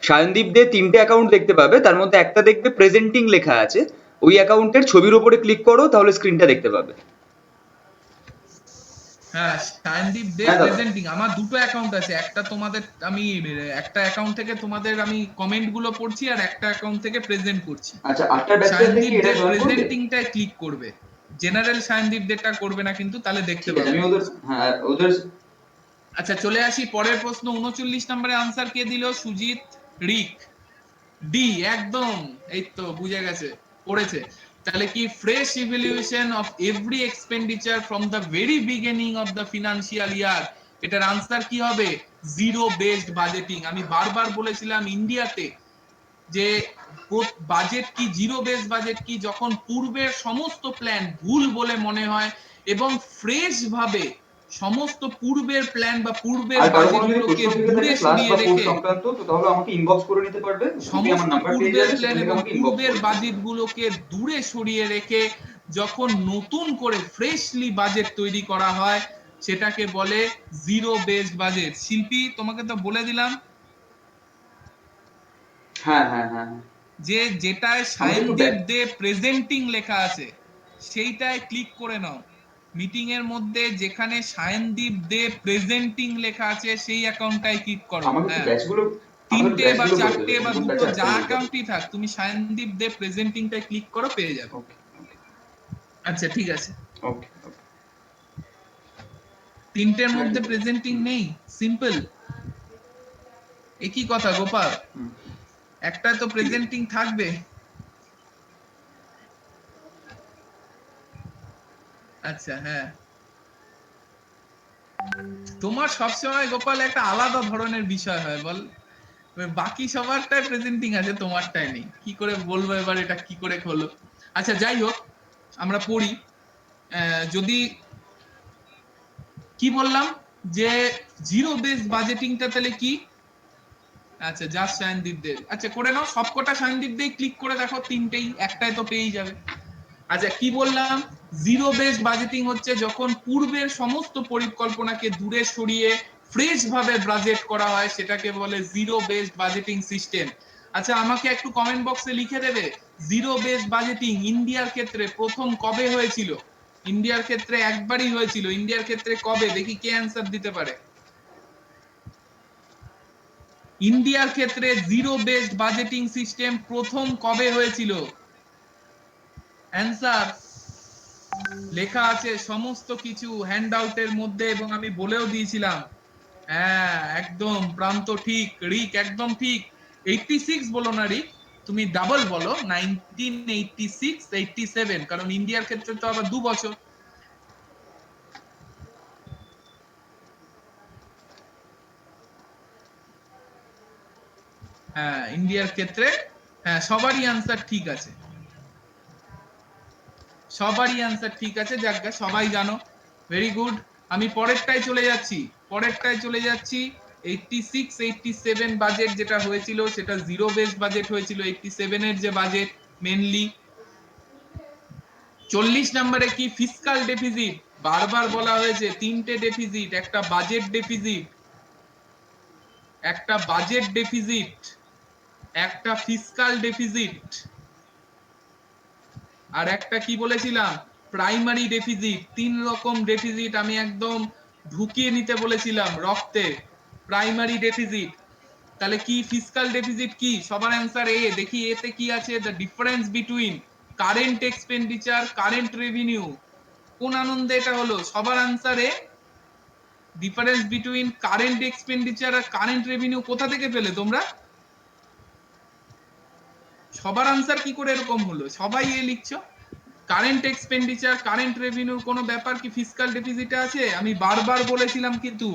সায়নদীপ দে 3টে অ্যাকাউন্ট দেখতে পাবে, তার মধ্যে একটা দেখবে প্রেজেন্টিং লেখা আছে, ওই অ্যাকাউন্টের ছবির ওপরে ক্লিক করো, তাহলে স্ক্রিনটা দেখতে পাবে।
হ্যাঁ, সায়নদীপ দে
হ্যাঁ দাদা।
প্রেজেন্টিং। আমার দুটো অ্যাকাউন্ট আছে, একটা তোমাদের আমি একটা অ্যাকাউন্ট থেকে তোমাদের আমি কমেন্ট গুলো পড়ছি, আর একটা অ্যাকাউন্ট থেকে প্রেজেন্ট করছি।
আচ্ছা, 8টার ব্যাচটা
সায়নদীপ
কি এটা
দে
জয়েন করবে?
প্রেজেন্টিংটায় ক্লিক করবে, জেনারেল সায়নদীপ দেটা করবে না কিন্তু, তাহলে দেখতে
ঠিক আছে,
পাবে
আমি
না
ওদের,
কিছু।
হ্যাঁ ওদের।
আচ্ছা, চলে আসি পরের প্রশ্ন। 39 নম্বরে আনসার কে দিল? সুজিত, রিক, ডি। একদম, এই তো বুঝে গেছে, পড়েছে। তাহলে কি? Fresh evaluation of every expenditure from the very beginning of the financial year. এটার আনসার কি হবে? Zero based budgeting. আমি বারবার বলেছিলাম ইন্ডিয়াতে যে বাজেট কি, জিরো বেস বাজেট কি, যখন পূর্বের সমস্ত প্ল্যান ভুল বলে মনে হয় এবং ফ্রেশ ভাবে সমস্ত পূর্বের প্ল্যান বা পূর্বের
আর কারো
বাজেট
কোনো যদি
গুলোকে
প্রশ্ন থেকে
দূরে
থাকে ক্লাস
সরিয়ে
বা কোর্স
রেখে,
সংক্রান্ত, তো তাহলে আমাকে ইনবক্স করে নিতে পারবে, গ্রুপে আমার
সমস্ত
নাম্বার পেয়ে
পূর্বের
যাবে,
প্ল্যান
সেখান থেকে
এবং
আমাকে ইনবক্স
পূর্বের
করে দেবে।
বাজেট গুলোকে দূরে সরিয়ে রেখে যখন নতুন করে ফ্রেশলি বাজেট তৈরি করা হয়, সেটাকে বলে জিরো বেসড বাজেট। শিল্পী, তোমাকে তো বলে দিলাম
হ্যাঁ হ্যাঁ হ্যাঁ হ্যাঁ,
যে যেটায়
আমাকে একটু
সায়নদীপ দে প্রেজেন্টিং লেখা আছে সেইটায় ক্লিক করে নাও। মিটিং এর মধ্যে যেখানে সায়নদীপ দে প্রেজেন্টিং লেখা আছে সেই অ্যাকাউন্টটায় ক্লিক করো।
আমাকে একটু
হ্যাঁ,
ব্যাচগুলো, আমাকে একটু
তিনটে বা
ব্যাচগুলো বলে
চারটে
দেবে,
বা
কোন কোন
দুটো
ব্যাচে
যা
অ্যাসাইন হয়ে যাবে।
অ্যাকাউন্টই থাক, তুমি সায়নদীপ দে প্রেজেন্টিংটায় ক্লিক করো, পেয়ে যাবে।
ওকে
আচ্ছা, ঠিক আছে।
ওকে ওকে।
তিনটের
হ্যাঁ
মধ্যে
ঠিক আছে।
প্রেজেন্টিং নেই, সিম্পল। একই কথা গোপাল,
হুম,
একটা তো
ঠিক আছে।
প্রেজেন্টিং থাকবে। আচ্ছা, হ্যাঁ, তোমার সবসময় গোপাল একটা আলাদা ধরনের বিষয় হয় বল, বাকি সবারটাই প্রেজেন্টিং আছে, তোমারটাই নেই, কি করে বলবো এবার এটা কি করে হলো? আচ্ছা, যাই হোক, আমরা পড়ি। যদি কি বললাম যে জিরো বেস বাজেটিংটা তাহলে কি? আচ্ছা জাস্ট সায়নদীপ দে, আচ্ছা করে নাও সবকটা সায়নদীপ দিয়ে ক্লিক করে দেখো, তিনটেই একটাই তো পেয়েই যাবে। আচ্ছা কি বললাম, জিরো বেসড বাজেটিং হচ্ছে যখন পূর্বের সমস্ত পরিকল্পনাকে দূরে সরিয়ে ফ্রেশ ভাবে বাজেট করা হয়, সেটাকে বলে জিরো বেসড বাজেটিং সিস্টেম। আচ্ছা আমাকে একটু কমেন্ট বক্সে লিখে দেবে, জিরো বেসড বাজেটিং ইন্ডিয়ার ক্ষেত্রে প্রথম কবে হয়েছিল? ইন্ডিয়ার ক্ষেত্রে একবারই হয়েছিল, ইন্ডিয়ার ক্ষেত্রে কবে? দেখি কে অ্যান্সার দিতে পারে। ইন্ডিয়ার ক্ষেত্রে জিরো বেসড বাজেটিং সিস্টেম প্রথম কবে হয়েছিল? অ্যান্সার লেখা আছে সমস্ত কিছু হ্যান্ডআউটের মধ্যে, এবং আমি বলেও দিয়েছিলাম। হ্যাঁ একদম প্রান্ত ঠিক, রিক একদম ঠিক। 86 বলো না রিক, তুমি ডাবল বলো, 1986 87, কারণ ইন্ডিয়ার ক্ষেত্রে তো আবার 2 বছর। হ্যাঁ ইন্ডিয়ার ক্ষেত্রে, হ্যাঁ সবারই আনসার ঠিক আছে, সবারই আনসার ঠিক আছে, যাক সবাই জানো, ভেরি গুড। আমি পরেরটায় চলে যাচ্ছি, পরেরটায় চলে যাচ্ছি। 86 87 বাজেট যেটা হয়েছিল সেটা জিরো বেসড বাজেট হয়েছিল, 87 এর যে বাজেট মেনলি। 40 নম্বরে কি? Fiscal deficit. বারবার বলা হয়েছে তিনটে ডেফিসিট, একটা বাজেট ডেফিসিট, একটা বাজেট ডেফিসিট, একটা ফিসকাল ডেফিসিট, আর একটা কি বলেছিলাম? Primary deficit. 3 রকম ডেফিসিট আমি একদম ঢুকিয়ে নিতে বলেছিলাম রক্তে। প্রাইমারি ডেফিসিট, তাহলে কি ফিসকাল ডেফিসিট কি? সবার অ্যান্সার এ। দেখি এতে কি আছে, the difference between current expenditure current revenue. কোন আনন্দে এটা হলো? সবার অ্যান্সার এ। ডিফারেন্স বিটুইন কারেন্ট এক্সপেন্ডিচার আর কারেন্ট রেভিনিউ কোথা থেকে পেলে তোমরা? সবার আনসার কি করে এরকম হলো? সবাই এ লিখছো। কারেন্ট এক্সপেন্ডিচার কারেন্ট রেভিনিউর কোনো ব্যাপার কি ফিসকাল ডেফিসিটে আছে? আমি বারবার বলেছিলাম কিন্তু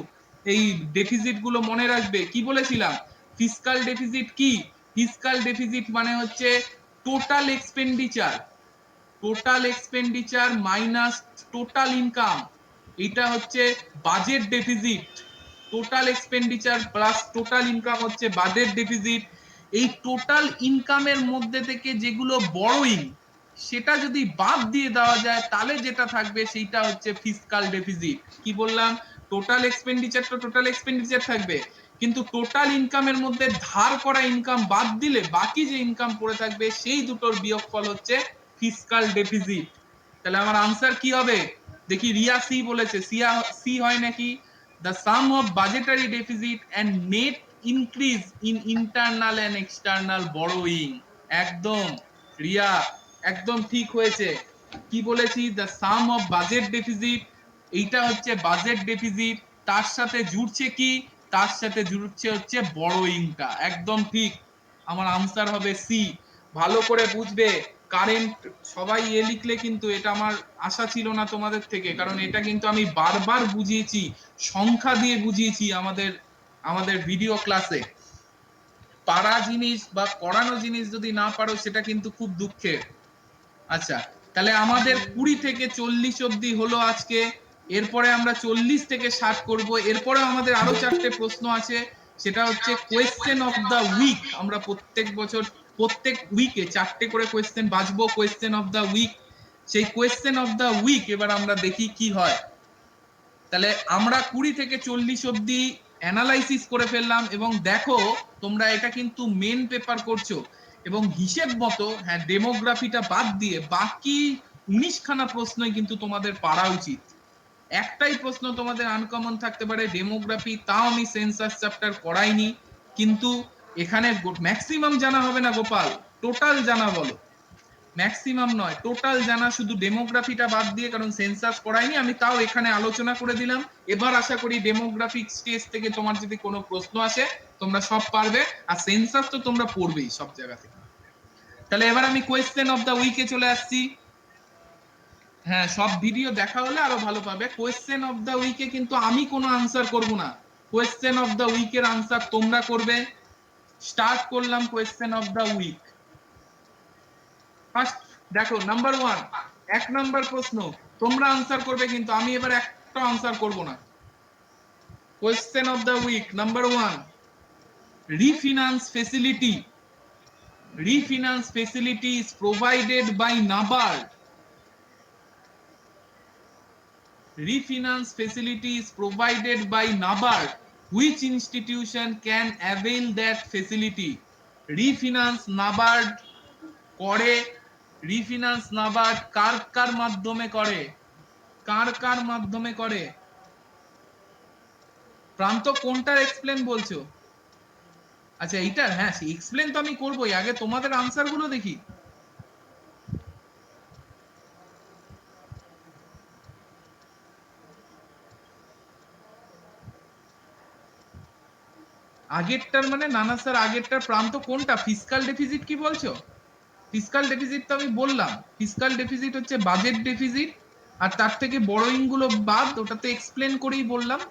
এই ডেফিসিট গুলো মনে রাখবে। কি বলেছিলাম? ফিসকাল ডেফিসিট কি? ফিসকাল ডেফিসিট মানে হচ্ছে total expenditure, total expenditure minus total income, এটা হচ্ছে budget deficit. Total expenditure plus total income হচ্ছে বাজেট ডেফিসিট। এই টোটাল ইনকামের মধ্যে থেকে যেগুলো বড়োইং, সেটা যদি বাদ দিয়ে দেওয়া যায় তাহলে যেটা থাকবে সেইটা হচ্ছে ফিসকাল ডেফিসিট। কি বললাম? টোটাল এক্সপেন্ডিচার তো টোটাল এক্সপেন্ডিচার থাকবে, কিন্তু টোটাল ইনকামের মধ্যে ধার করা ইনকাম বাদ দিলে বাকি যে ইনকাম পড়ে থাকবে সেই দুটোর বিয়োগফল হচ্ছে ফিসকাল ডেফিসিট। তাহলে আমার আনসার কি হবে? দেখি রিয়া সি বলেছে, সি হয় নাকি? The sum of budgetary deficit and net increase in internal and external borrowing. একদম রিয়া একদম ঠিক হয়েছে। কি বলেছি? The sum of budget deficit, এইটা হচ্ছে বাজেট ডেফিসিট, তার সাথে জুড়ছে কি? তার সাথে জুড়ছে হচ্ছে বড়োইংটা। একদম ঠিক, আমার আনসার হবে সি। ভালো করে বুঝবে। কারেন্ট সবাই এ লিখলে কিন্তু এটা আমার আশা ছিল না তোমাদের থেকে, কারণ এটা কিন্তু আমি বারবার বুঝিয়েছি, সংখ্যা দিয়ে বুঝিয়েছি আমাদের আমাদের ভিডিও ক্লাসে। পারা জিনিস বা করানো জিনিস যদি না পারো সেটা কিন্তু খুব দুঃখের। আচ্ছা তাহলে আমাদের 20 থেকে 40 অবধি হলো আজকে। এরপরে আমরা 40 থেকে 60 করব। এরপরে আমাদের আরো 4টে প্রশ্ন আছে, সেটা হচ্ছে কোয়েশ্চেন অফ দা উইক। আমরা প্রত্যেক বছর প্রত্যেক উইকে 4টে করে কোয়েশ্চেন বাঁচবো, কোয়েশ্চেন অফ দা উইক। সেই কোয়েশ্চেন অফ দা উইক এবার আমরা দেখি কি হয়। তাহলে আমরা 20 থেকে 40 অবধি অ্যানালাইসিস করে ফেললাম, এবং দেখো তোমরা এটা কিন্তু মেন পেপার করছো, এবং হিসেব মতো হ্যাঁ ডেমোগ্রাফিটা বাদ দিয়ে বাকি 19খানা প্রশ্নই কিন্তু তোমাদের পারা উচিত। একটাই প্রশ্ন তোমাদের আনকমন থাকতে পারে ডেমোগ্রাফি, তাও আমি সেন্সাস চ্যাপ্টার করাইনি, কিন্তু এখানে ম্যাক্সিমাম জানা হবে না গোপাল, টোটাল জানা বলো। ম্যাক্সিমাম নয়, টোটাল জানা, শুধু ডেমোগ্রাফিটা বাদ দিয়ে, কারণ সেন্সাস করাইনি আমি, তাও এখানে আলোচনা করে দিলাম। এবার আশা করি ডেমোগ্রাফিক স্টেজ থেকে তোমার যদি কোনো প্রশ্ন আসে তোমরা সব পারবে, আর সেন্সাস তো তোমরা পড়বেই সব জায়গা থেকে। তাহলে এবার আমি কোয়েশ্চেন অফ দা উইকে চলে আসছি। হ্যাঁ সব ভিডিও দেখা হলে আরো ভালো পাবে। কোয়েশ্চেন অফ দা উইকে কিন্তু আমি কোনো আনসার করব না, কোয়েশ্চেন অফ দা উইকের আনসার তোমরা করবে। স্টার্ট করলাম question of the week. First দেখো নাম্বার 1, এক নাম্বার প্রশ্ন, তোমরা আনসার করবে কিন্তু আমি এবার একটা আনসার করব না। Question of the week number 1, refinance facility. Refinance facility is provided by NABARD. Refinance facility is provided by NABARD. Which institution can avail that facility? Refinance NABARD করে, রিফিনান্স নাবার্ড কার কার মাধ্যমে করে, কার কার মাধ্যমে করে? প্রান্ত কোনটার এক্সপ্লেন বলছো? আচ্ছা এইটা, হ্যাঁ এক্সপ্লেন তো আমি করবোই, আগে তোমাদের আনসার গুলো দেখি। আগেরটার মানে নানা স্যার আগেরটার প্রান্ত কোনটা? ফিসকাল ডেফিসিট কি বলছো? ফিসকাল ডেফিসিট তো আমি বললাম, ফিসকাল ডেফিসিট হচ্ছে বাজেট ডেফিসিট, আর তার থেকে বড়ইং গুলো বাদ, ওটাতে এক্সপ্লেন করেই বললাম।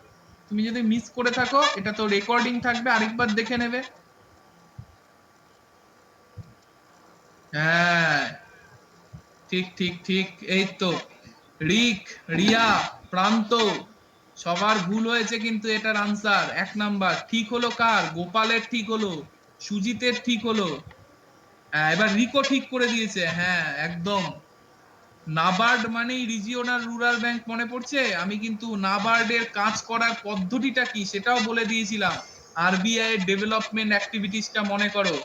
তুমি যদি মিস করে থাকো এটা তো রেকর্ডিং থাকবে, আরেকবার দেখে নেবে। হ্যাঁ ঠিক ঠিক ঠিক, এই তো রিক, রিয়া, প্রান্ত সবার ভুল হয়েছে, কিন্তু এটার আনসার এক নাম্বার ঠিক হলো কার? গোপালের ঠিক হলো, সুজিতের ঠিক হলো, এবার রিকো ঠিক করে দিয়েছে। হ্যাঁ একদম, নাবার্ড মানেই রিজিওনাল রুরাল ব্যাংক মনে পড়ছে? আমি কিন্তু নাবার্ডের কাজ করার পদ্ধতিটা কি সেটাও বলে দিয়েছিলাম। আরবিআই এর ডেভেলপমেন্ট অ্যাক্টিভিটিসটা মনে করো,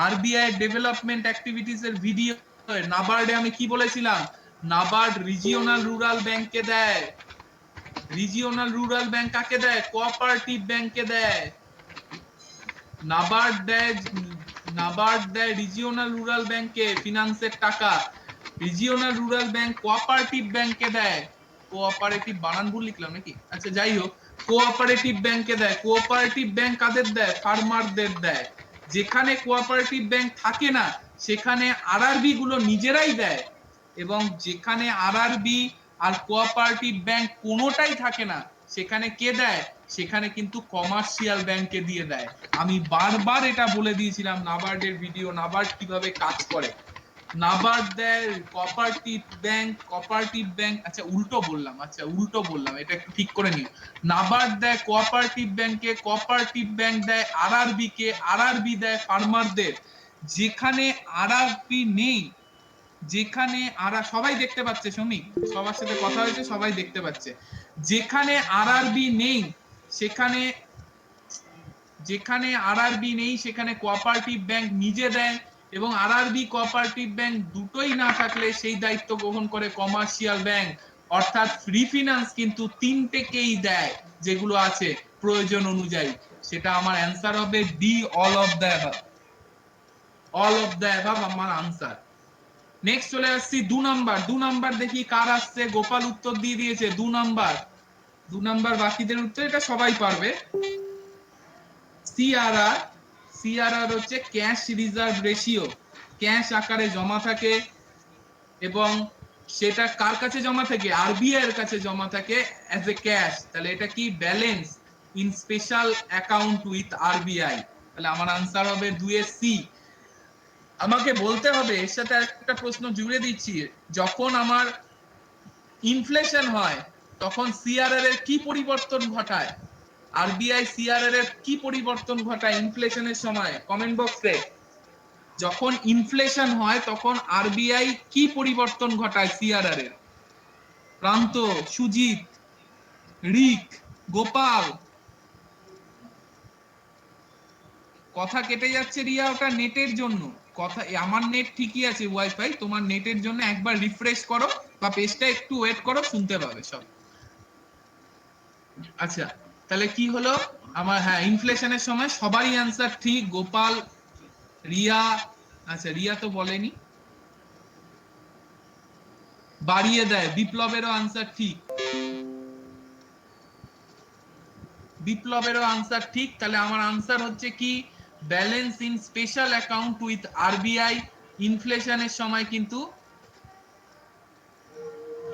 আরবিআই ডেভেলপমেন্ট অ্যাক্টিভিটিস এর ভিডিও। নাবার্ডে আমি কি বলেছিলাম? নাবার্ড রিজিওনাল রুরাল ব্যাংককে দেয়। রিজিওনাল রুরাল ব্যাংক কাকে দেয়? কোঅপারেটিভ ব্যাংককে দেয়। নাবার্ড দেয়, নাবার্ড দেয় রিজিওনাল রুরাল ব্যাংকে ফিনান্সের টাকা, রিজিওনাল রুরাল ব্যাংক কোঅপারেটিভ ব্যাংকে দেয়। কোঅপারেটিভ বানান ভুল লিখলাম নাকি? আচ্ছা যাই হোক, কোঅপারেটিভ ব্যাংকে দেয়। কোঅপারেটিভ ব্যাংক কাদের দেয়? ফার্মারদের দেয়। যেখানে কোঅপারেটিভ ব্যাংক থাকে না সেখানে আরআরবি গুলো নিজেরাই দেয়, এবং যেখানে আরআরবি আর কোঅপারেটিভ ব্যাংক কোনোটাই থাকে না সেখানে কে দেয়? সেখানে কিন্তু কমার্শিয়াল ব্যাংকে দিয়ে দেয়। আমি বারবার এটা বলে দিয়েছিলাম নাবার্ডের ভিডিও, নাবার্ড কিভাবে কাজ করে। নাবার্ড দেয় কোঅপারেটিভ ব্যাংক, কোঅপারেটিভ ব্যাংক, আচ্ছা উল্টো বললাম, এটা একটু ঠিক করে নিও। নাবার্ড দেয় কোঅপারেটিভ ব্যাংকে, কোঅপারেটিভ ব্যাংক দেয় আরআরবি কে, আরআরবি দেয় ফার্মারদের। যেখানে আরআরবি নেই, যেখানে সবাই দেখতে পাচ্ছে, শ্রমিক সবার সাথে কথা হয়েছে, সবাই দেখতে পাচ্ছে, যেখানে আরআরবি নেই সেখানে, যেখানে আরআরবি নেই সেখানে কোঅপারেটিভ ব্যাংক নিজে দেয়, এবং আরআরবি কোঅপারেটিভ ব্যাংক দুটোই না থাকলে সেই দায়িত্ব গ্রহণ করে কমার্শিয়াল ব্যাংক। অর্থাৎ ফ্রি ফিনান্স কিন্তু তিনটেকেই দেয় যেগুলো আছে প্রয়োজন অনুযায়ী। সেটা আমার অ্যান্সার হবে D, all of the above. All of the above আমার আনসার। নেক্সট চলে আসছি 2 নাম্বার। 2 নাম্বার দেখি কার আসছে। গোপাল উত্তর দিয়ে দিয়েছে 2 নাম্বার। 2 নাম্বার বাকিদের উত্তর, এটা সবাই পারবে। সিআরআর, সিআরআর হচ্ছে ক্যাশ রিজার্ভ রেশিও। ক্যাশ আকারে জমা থাকে, এবং সেটা কার কাছে জমা থাকে? আরবিআই এর কাছে জমা থাকে অ্যাজ এ ক্যাশ। তাহলে এটা কি? Balance in special account with RBI. তাহলে আমার আনসার হবে 2 এর সি। আমাকে বলতে হবে, এর সাথে একটা প্রশ্ন জুড়ে দিচ্ছি, যখন আমার ইনফ্লেশন হয় তখন সিআরআর এর কি পরিবর্তন ঘটায়? আরবিআই সিআরআর এর কি পরিবর্তন ঘটায় ইনফ্লেশনের সময়? কমেন্ট বক্সে। যখন ইনফ্লেশন হয় তখন আরবিআই কি পরিবর্তন ঘটায় সিআরআর এর? প্রান্ত, সুজিত, রিক, গোপাল। কথা কেটে যাচ্ছে রিয়া, ওটা নেটের জন্য। কথা, আমার নেট ঠিকই আছে ওয়াইফাই, তোমার নেটের জন্য একবার রিফ্রেশ করো বা পেজটা একটু ওয়েট করো, শুনতে পাবে সব। আচ্ছা তাহলে কি হলো আমার? হ্যাঁ, ইনফ্লেশনের সময় সবারই অ্যান্সার ঠিক। গোপাল, রিয়া, আচ্ছা রিয়া তো বলেনি, বাড়িয়ে দেয়। বিপ্লবেরও আনসার ঠিক, বিপ্লবেরও আনসার ঠিক। তাহলে আমার আনসার হচ্ছে কি? Balance in special account with RBI. ইনফ্লেশনের সময় কিন্তু,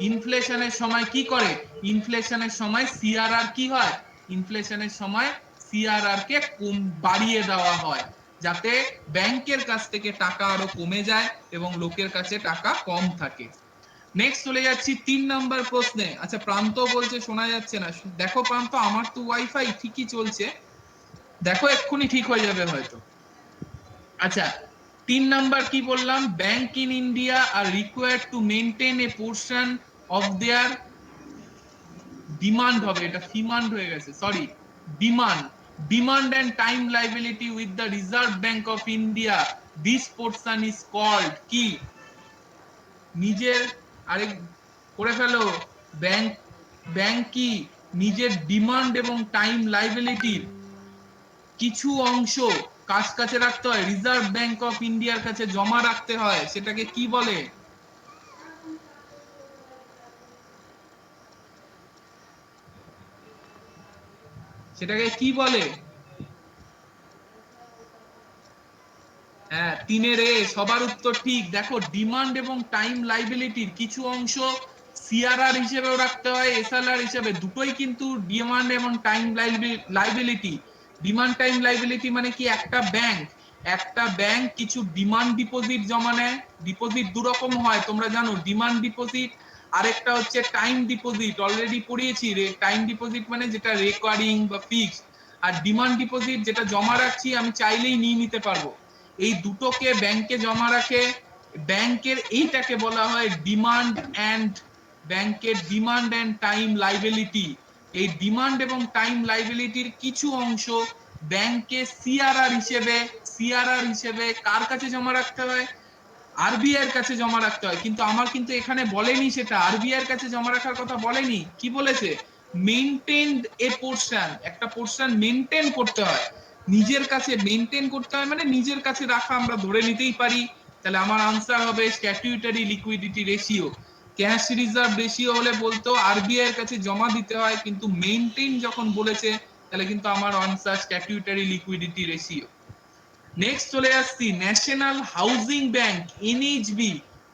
ইনফ্লেশনের সময় কি করে? ইনফ্লেশনের সময় সিআরআর কি হয়? ইনফ্লেশনের সময় সিআরআর কে বাড়িয়ে দেওয়া হয়, যাতে ব্যাংকের কাছ থেকে টাকা আরো কমে যায় এবং লোকের কাছে টাকা কম থাকে। নেক্সট চলে যাচ্ছি 3 নম্বর প্রশ্নে। আচ্ছা প্রান্ত বলছে শোনা যাচ্ছে না, দেখো প্রান্ত আমার তো ওয়াইফাই ঠিকই চলছে, দেখো এক্ষুনি ঠিক হয়ে যাবে হয়তো। আচ্ছা 3 নাম্বার কি বললাম, bank in India are required to maintain a portion of their demand, হবে এটা ফিমান্ড হয়ে গেছে, sorry demand, demand and time liability with the reserve bank of India, this portion is called কি? নিজের আরেক করে ফেলো, ব্যাংক, ব্যাংক কি নিজের ডিমান্ড এবং টাইম লাইবিলিটির কিছু অংশ কাজ কাছে রাখতে হয়, রিজার্ভ ব্যাংক অফ ইন্ডিয়ার কাছে জমা রাখতে হয়, সেটাকে কি বলে? সেটাকে কি বলে? হ্যাঁ 3 সবার উত্তর ঠিক। দেখো ডিমান্ড এবং টাইম লাইবিলিটির কিছু অংশ সিআরআর হিসেবেও রাখতে হয়, এসএলআর হিসেবে, দুটোই কিন্তু ডিমান্ড এবং time liability. Demand time liability মানে কি, একটা ব্যাংক কিছু ডিমান্ড ডিপোজিট জমা নেয়, ডিপোজিট দু রকম হয় তোমরা জানো, ডিমান্ড ডিপোজিট আরেকটা হচ্ছে টাইম ডিপোজিট, অলরেডি পড়িয়েছি। টাইম ডিপোজিট মানে যেটা রেকারিং বা ফিক্সড, আর ডিমান্ড ডিপোজিট যেটা জমা রাখছি আমি চাইলেই নিয়ে নিতে পারবো। এই দুটোকে ব্যাংকে জমা রাখে, ব্যাংকের এইটাকে বলা হয় ডিমান্ড অ্যান্ড, ব্যাংকের ডিমান্ড অ্যান্ড টাইম লাইবিলিটি। এই ডিমান্ড এবং টাইম লাইবিলিটির কিছু অংশ ব্যাংকে সিআরআর হিসেবে কার কাছে জমা রাখতে হয়? আরবিআই এর কাছে জমা রাখতে হয়। কিন্তু আমার কিন্তু এখানে বলেনি সেটা, আরবিআই এর কাছে জমা রাখার কথা বলেনি, কি বলেছে? মেইনটেইনড এ পোরশন, একটা পোরশন মেইনটেইন করতে হয়, নিজের কাছে মেইনটেইন করতে হয় মানে নিজের কাছে রাখা আমরা ধরে নিতেই পারি। তাহলে আমার আনসার হবে statutory liquidity ratio. Cash reserve ratio হলে বলতো আরবিআই এর কাছে জমা দিতে হয়, কিন্তু মেইনটেইন যখন বলেছে তাহলে কিন্তু আমার answer statutory liquidity ratio. Next চলে আসছি, national housing bank NHB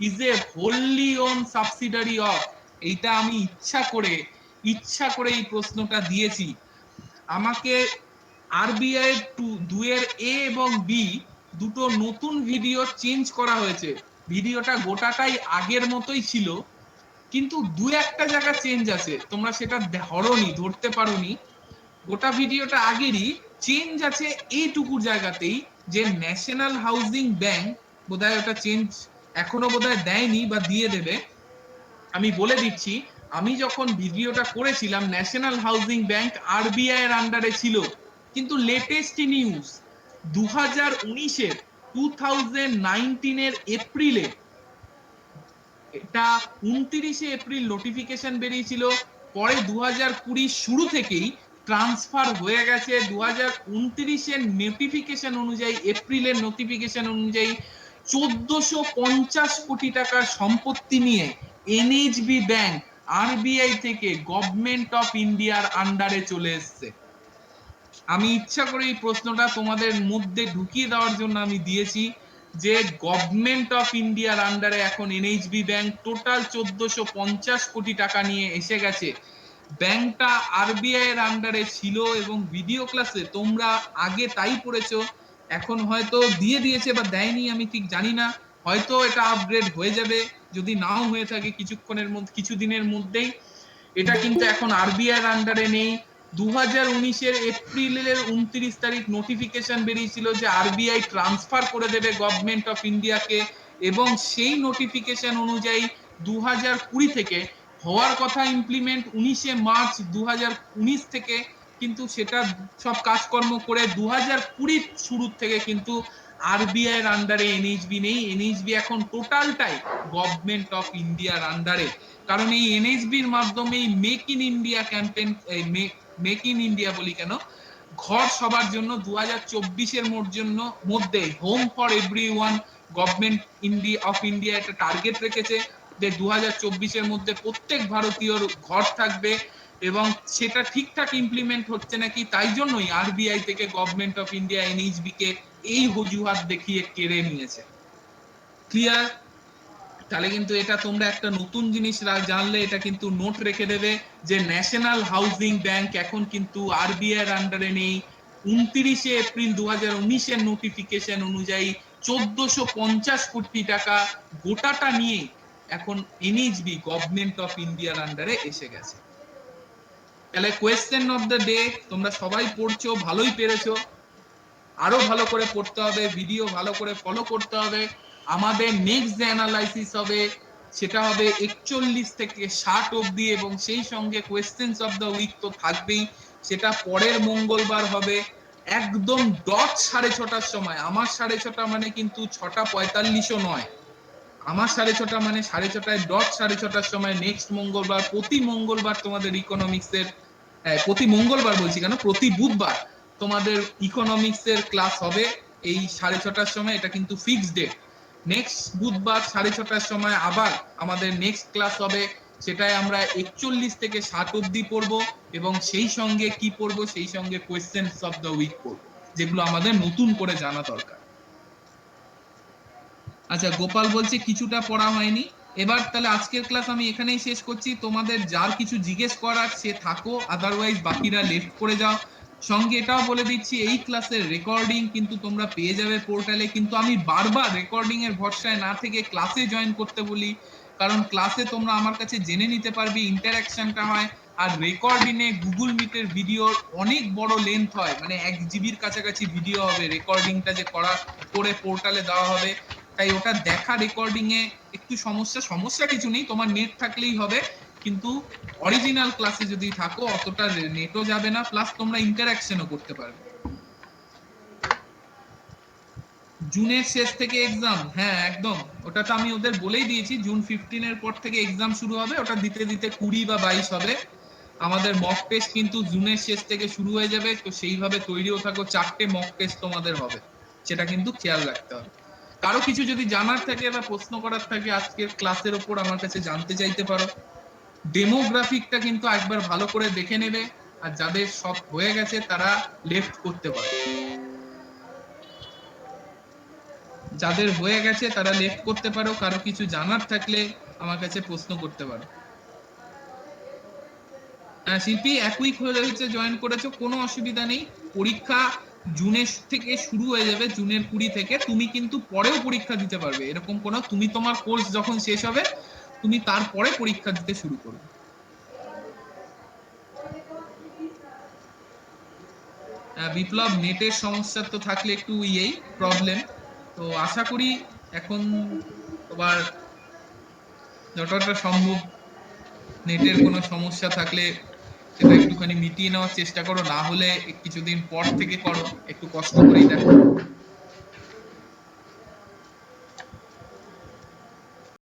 is a wholly own subsidiary of, এইটা আমি ইচ্ছা করে এই প্রশ্নটা দিয়েছি। আমাকে আরবিআই দুয়ের এ এবং বি দুটো নতুন ভিডিও চেঞ্জ করা হয়েছে, ভিডিওটা গোটাটাই আগের মতোই ছিল, কিন্তু দু একটা জায়গা চেঞ্জ আছে, তোমরা সেটা ধরতে পারোনি। গোটা ভিডিওটা আগেরই, চেঞ্জ আছে এইটুকুর জায়গাতেই, যে ন্যাশনাল হাউজিং ব্যাংক, বোধহয় ওটা চেঞ্জ এখনো বোধহয় দেয়নি বা দিয়ে দেবে, আমি বলে দিচ্ছি। আমি যখন ভিডিওটা করেছিলাম ন্যাশনাল হাউজিং ব্যাংক আরবিআই এর আন্ডারে ছিল, কিন্তু লেটেস্ট নিউজ 2019-এর 2019-এর এপ্রিলে, এটা 29শে এপ্রিল নোটিফিকেশন বেরিয়েছিল, পরে 2020 শুরু থেকেই ট্রান্সফার হয়ে গেছে 2029-এর নোটিফিকেশন অনুযায়ী, এপ্রিলের নোটিফিকেশন অনুযায়ী 1450 কোটি টাকার সম্পত্তি নিয়ে এনএইচবি ব্যাংক আরবিআই থেকে গভর্নমেন্ট অফ ইন্ডিয়ার আন্ডারে চলে এসেছে। আমি ইচ্ছা করে এই প্রশ্নটা তোমাদের মধ্যে ঢুকিয়ে দেওয়ার জন্য আমি দিয়েছি, যে গভর্নমেন্ট অফ ইন্ডিয়ার আন্ডারে এখন এনএইচবি ব্যাংক টোটাল 1450 কোটি টাকা নিয়ে এসে গেছে। ব্যাংকটা আরবিআই এর আন্ডারে ছিল, এবং ভিডিও ক্লাসে তোমরা আগে তাই পড়েছো, এখন হয়তো দিয়ে দিয়েছে বা দেয়নি আমি ঠিক জানি না, হয়তো এটা আপগ্রেড হয়ে যাবে, যদি নাও হয়ে থাকে কিছুক্ষণের মধ্যে, কিছুদিনের মধ্যেই। এটা কিন্তু এখন আরবিআই এর আন্ডারে নেই। 2019-এর এপ্রিলের 29 তারিখ নোটিফিকেশন বেরিয়েছিল যে আরবিআই ট্রান্সফার করে দেবে গভর্নমেন্ট অফ ইন্ডিয়াকে, এবং সেই নোটিফিকেশন অনুযায়ী 2020 থেকে হওয়ার কথা ইমপ্লিমেন্ট 19শে মার্চ 2019 থেকে, কিন্তু সেটা সব কাজকর্ম করে 2020 শুরু থেকে কিন্তু আরবিআই এর আন্ডারে এনএইচবি নেই, এনএইচবি এখন টোটালটাই গভর্নমেন্ট অফ ইন্ডিয়ার আন্ডারে। কারণ এই এনএইচবির মাধ্যমে make in India campaign, make in India বলি কেন, ঘর সবার জন্য 2024-এর মধ্যে home for everyone, government of India একটা টার্গেট রেখেছে যে 2024-এর মধ্যে প্রত্যেক ভারতীয়র ঘর থাকবে, এবং সেটা ঠিকঠাক ইমপ্লিমেন্ট হচ্ছে নাকি, তাই জন্যই আরবিআই থেকে গভর্নমেন্ট অফ ইন্ডিয়া এনএইচবি কে এই অজুহাত দেখিয়ে কেড়ে নিয়েছে। ক্লিয়ার? তাহলে কিন্তু এটা তোমরা একটা নতুন জিনিস জানলে, এটা কিন্তু নোট রেখে দেবে যে ন্যাশনাল হাউজিং ব্যাংক এখন কিন্তু আরবিআই এর আন্ডারে নেই। 29শে এপ্রিল 2019-এর নোটিফিকেশন অনুযায়ী 1450 কোটি টাকা গোটাটা নিয়ে এখন এনএইচবি গভর্নমেন্ট অফ ইন্ডিয়ার আন্ডারে এসে গেছে। তাহলে কোয়েশ্চেন অফ দ্য ডে তোমরা সবাই পড়ছো, ভালোই পেরেছো, আরো ভালো করে পড়তে হবে, ভিডিও ভালো করে ফলো করতে হবে। আমাদের নেক্সট যে অ্যানালাইসিস হবে সেটা হবে 41 থেকে 60 অবধি, এবং সেই সঙ্গে কোয়েশ্চেন্স অফ দ্য উইক তো থাকবেই, সেটা পরের মঙ্গলবার হবে একদম ডট 6:30টার সময়। আমার 6:30 মানে কিন্তু 6:45ও নয়, আমার 6:30 মানে 6:30টায় ডট 6:30টার সময় নেক্সট মঙ্গলবার। প্রতি মঙ্গলবার তোমাদের ইকোনমিক্সের, প্রতি মঙ্গলবার বলছি কেন, প্রতি বুধবার তোমাদের ইকোনমিক্সের ক্লাস হবে এই 6:30টার সময়, এটা কিন্তু ফিক্সড ডেট। নেক্সট বুধবার 6:30টার সময় আবার আমাদের নেক্সট ক্লাস হবে, সেটাই আমরা 41 থেকে 60 অবধি পড়বো, এবং সেই সঙ্গে কি পড়বো, সেই সঙ্গে কোয়েশ্চেন্স অফ দ্য উইক পড়বো, যেগুলো আমাদের নতুন করে জানা দরকার। আচ্ছা, গোপাল বলছে কিছুটা পড়া হয়নি। এবার তাহলে আজকের ক্লাস আমি এখানেই শেষ করছি। তোমাদের যার কিছু জিজ্ঞেস করার সে থাকো, আদারওয়াইজ বাকিরা লেফট করে যাও। সঙ্গে এটাও বলে দিচ্ছি, এই ক্লাসের রেকর্ডিং কিন্তু তোমরা পেয়ে যাবে পোর্টালে, কিন্তু আমি বারবার রেকর্ডিং এর ভরসায় না থেকে ক্লাসে জয়েন করতে বলি, কারণ ক্লাসে তোমরা আমার কাছে জেনে নিতে পারবে, ইন্টারঅ্যাকশনটা হয়। আর রেকর্ডিং এ গুগল মিটের ভিডিওর অনেক বড় লেন্থ হয়, মানে 1 জিবির কাছাকাছি ভিডিও হবে, রেকর্ডিংটা যে করে পোর্টালে দেওয়া হবে। তাই ওটা দেখা রেকর্ডিং এ একটু সমস্যা কিছু নেই, তোমার নেট থাকলেই হবে, কিন্তু অরিজিনাল ক্লাসে যদি থাকো অতটা নেটও যাবে না, প্লাস তোমরা ইন্টারঅ্যাকশনও করতে পারবে। জুনের শেষ থেকে এক্সাম, হ্যাঁ একদম, ওটা তো আমি ওদের বলেই দিয়েছি, জুন 15 এর পর থেকে এক্সাম শুরু হবে, ওটা দিতে দিতে 20 বা 22 হবে। আমাদের মক টেস্ট কিন্তু জুনের শেষ থেকে শুরু হয়ে যাবে, তো সেইভাবে তৈরিও থাকো। 4টে মক টেস্ট তোমাদের হবে, সেটা কিন্তু খেয়াল রাখতে হবে। কারো কিছু যদি জানার থাকে বা প্রশ্ন করার থাকে আজকের ক্লাসের উপর আমার কাছে জানতে চাইতে পারো। ডেমোগ্রাফিকটা কিন্তু একবার ভালো করে দেখে নেবে, আর যাদের সব হয়ে গেছে তারা লেফট করতে পারে, যাদের হয়ে গেছে তারা লেফট করতে পারো। কারো কিছু জানার থাকলে আমার কাছে প্রশ্ন করতে পারো। শিল্পী 1 উইক হয়েছে জয়েন করেছো, কোনো অসুবিধা নেই। পরীক্ষা জুনের থেকে শুরু হয়ে যাবে, জুনের 20 থেকে। তুমি কিন্তু পরেও পরীক্ষা দিতে পারবে, এরকম কোনো, তুমি তোমার কোর্স যখন শেষ হবে তুমি তারপরে পরীক্ষা দিতে শুরু করবে। বিপ্লব, নেটের সমস্যা তো থাকলে একটু ইয়েই প্রবলেম, তো আশা করি এখন তোমার যতটা সম্ভব নেটের কোনো সমস্যা থাকলে সেটা একটুখানি মিটিয়ে নেওয়ার চেষ্টা করো, না হলে কিছুদিন পর থেকে করো, একটু কষ্ট করেই দেখো।